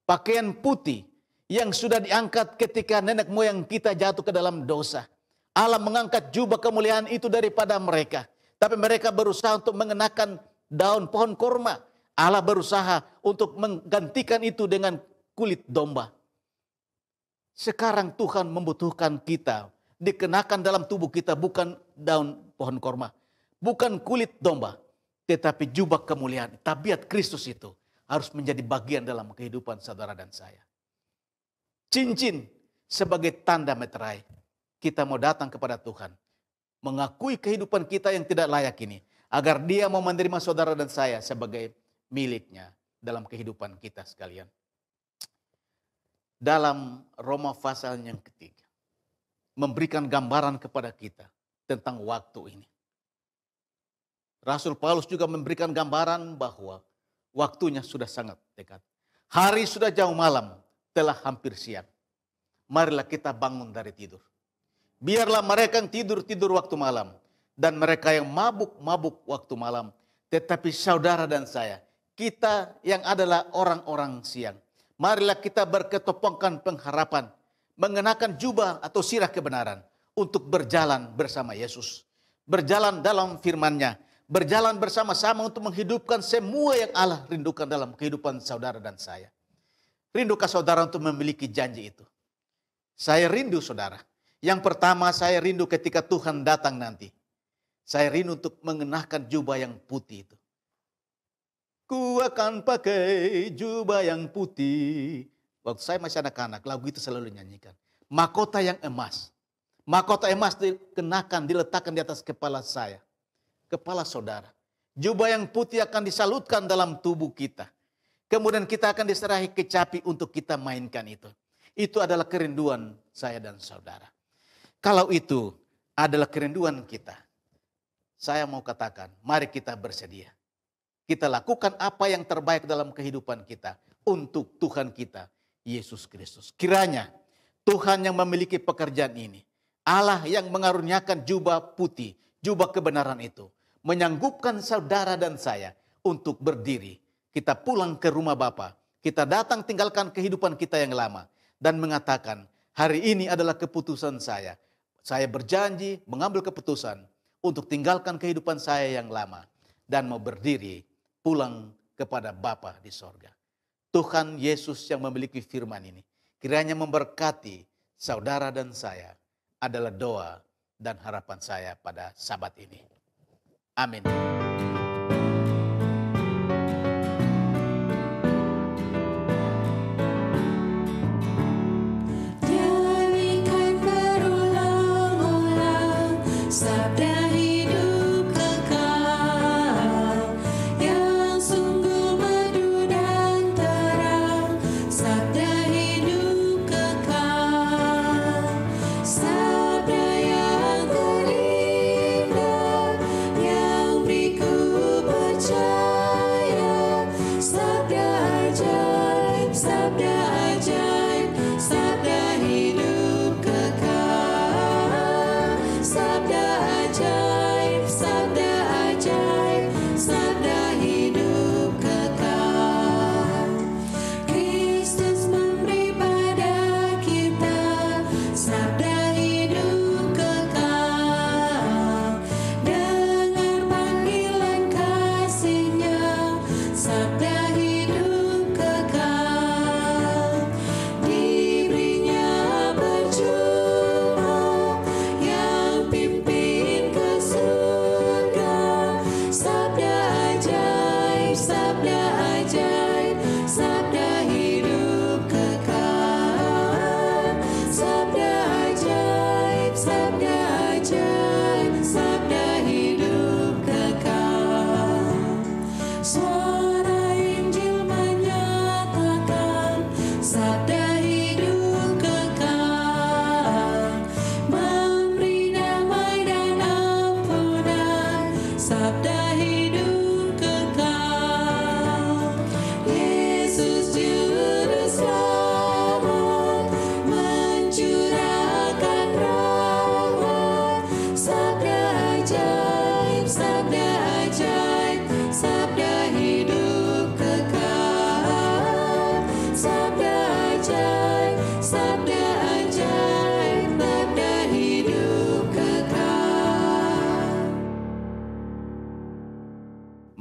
Pakaian putih yang sudah diangkat ketika nenek moyang kita jatuh ke dalam dosa. Allah mengangkat jubah kemuliaan itu daripada mereka. Tapi mereka berusaha untuk mengenakan daun pohon korma. Allah berusaha untuk menggantikan itu dengan kulit domba. Sekarang Tuhan membutuhkan kita dikenakan dalam tubuh kita bukan daun pohon korma, bukan kulit domba, tetapi jubah kemuliaan. Tabiat Kristus itu harus menjadi bagian dalam kehidupan saudara dan saya. Cincin sebagai tanda meterai. Kita mau datang kepada Tuhan, mengakui kehidupan kita yang tidak layak ini, agar Dia mau menerima saudara dan saya sebagai miliknya dalam kehidupan kita sekalian. Dalam Roma pasal yang ketiga, memberikan gambaran kepada kita tentang waktu ini. Rasul Paulus juga memberikan gambaran bahwa waktunya sudah sangat dekat. Hari sudah jauh malam, telah hampir siang. Marilah kita bangun dari tidur. Biarlah mereka yang tidur waktu malam, dan mereka yang mabuk waktu malam. Tetapi saudara dan saya, kita yang adalah orang-orang siang, marilah kita berketopongkan pengharapan, mengenakan jubah atau sirah kebenaran untuk berjalan bersama Yesus. Berjalan dalam firman-Nya, berjalan bersama-sama untuk menghidupkan semua yang Allah rindukan dalam kehidupan saudara dan saya. Rindukah saudara untuk memiliki janji itu? Saya rindu saudara. Yang pertama, saya rindu ketika Tuhan datang nanti. Saya rindu untuk mengenakan jubah yang putih itu. Ku akan pakai jubah yang putih. Waktu saya masih anak-anak, lagu itu selalu nyanyikan. Mahkota yang emas. Mahkota emas dikenakan, diletakkan di atas kepala saya. Kepala saudara. Jubah yang putih akan disalutkan dalam tubuh kita. Kemudian kita akan diserahi kecapi untuk kita mainkan itu. Itu adalah kerinduan saya dan saudara. Kalau itu adalah kerinduan kita, saya mau katakan, mari kita bersedia. Kita lakukan apa yang terbaik dalam kehidupan kita untuk Tuhan kita, Yesus Kristus. Kiranya Tuhan yang memiliki pekerjaan ini, Allah yang mengaruniakan jubah putih, jubah kebenaran itu, menyanggupkan saudara dan saya untuk berdiri. Kita pulang ke rumah Bapa, kita datang tinggalkan kehidupan kita yang lama, dan mengatakan, hari ini adalah keputusan saya. Saya berjanji mengambil keputusan untuk tinggalkan kehidupan saya yang lama, dan mau berdiri pulang kepada Bapa di sorga. Tuhan Yesus yang memiliki firman ini, kiranya memberkati saudara dan saya, adalah doa dan harapan saya pada Sabat ini. Amin. Nyanyikan berulang-ulang sabda hidup kekal yang sungguh merdu dan terang, sabda hidup kekal, sabda yang terindah yang beri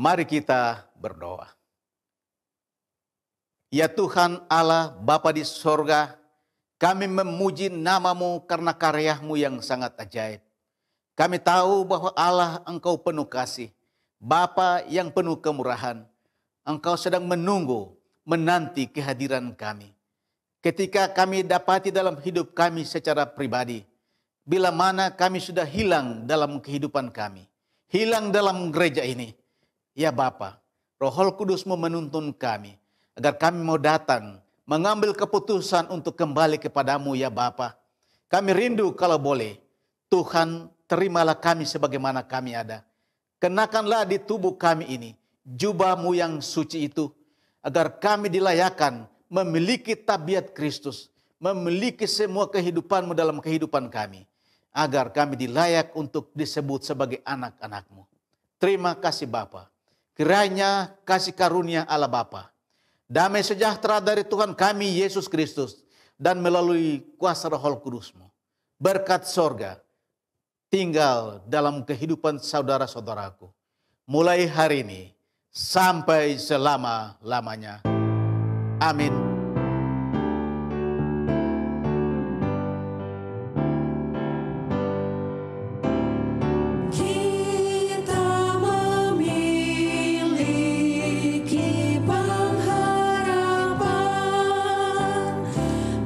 Mari kita berdoa. Ya Tuhan Allah Bapa di sorga, kami memuji nama-Mu karena karya-Mu yang sangat ajaib. Kami tahu bahwa Allah Engkau penuh kasih, Bapa yang penuh kemurahan. Engkau sedang menanti kehadiran kami. Ketika kami dapati dalam hidup kami secara pribadi, bila mana kami sudah hilang dalam kehidupan kami, hilang dalam gereja ini, ya Bapa, Roh Kudus-Mu menuntun kami, agar kami mau datang, mengambil keputusan untuk kembali kepadamu ya Bapa. Kami rindu kalau boleh, Tuhan terimalah kami sebagaimana kami ada. Kenakanlah di tubuh kami ini, jubah-Mu yang suci itu, agar kami dilayakan memiliki tabiat Kristus, memiliki semua kehidupan-Mu dalam kehidupan kami, agar kami dilayak untuk disebut sebagai anak-anak-Mu. Terima kasih Bapa. Kiranya kasih karunia Allah Bapa, damai sejahtera dari Tuhan kami Yesus Kristus, dan melalui kuasa Roh Kudus-Mu, berkat sorga tinggal dalam kehidupan saudara-saudaraku, mulai hari ini sampai selama-lamanya. Amin. Kita memiliki pengharapan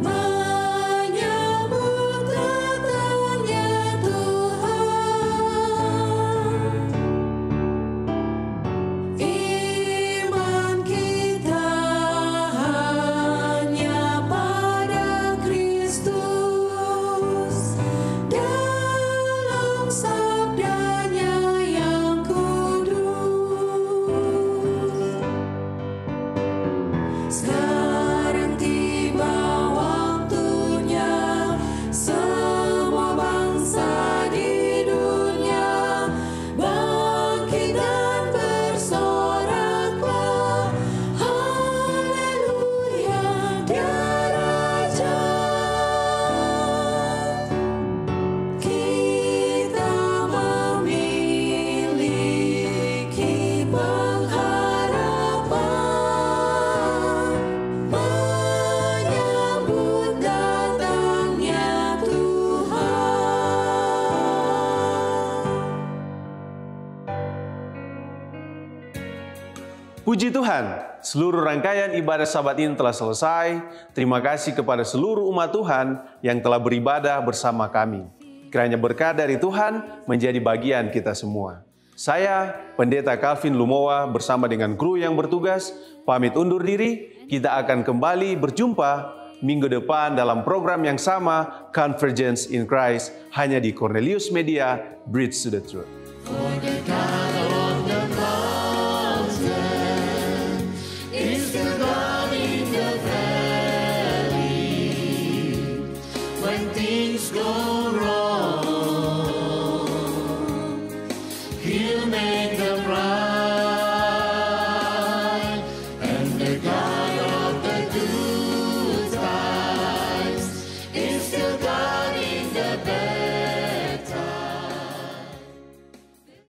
menyambut datangnya Tuhan. Iman kita hanya pada Kristus, dalam sabdanya yang kudus. Sekarang tiba waktunya, semua bangsa di dunia bangkit dan bersoraklah, haleluya, Dia Raja. Kita memiliki pengharapan menyambut datangnya Tuhan. Puji Tuhan, seluruh rangkaian ibadah Sabat ini telah selesai. Terima kasih kepada seluruh umat Tuhan yang telah beribadah bersama kami. Kiranya berkat dari Tuhan menjadi bagian kita semua. Saya, Pendeta Calvin Lumowa bersama dengan kru yang bertugas, pamit undur diri. Kita akan kembali berjumpa minggu depan dalam program yang sama, Convergence in Christ, hanya di Cornelius Media, Bridge to the Truth. For the God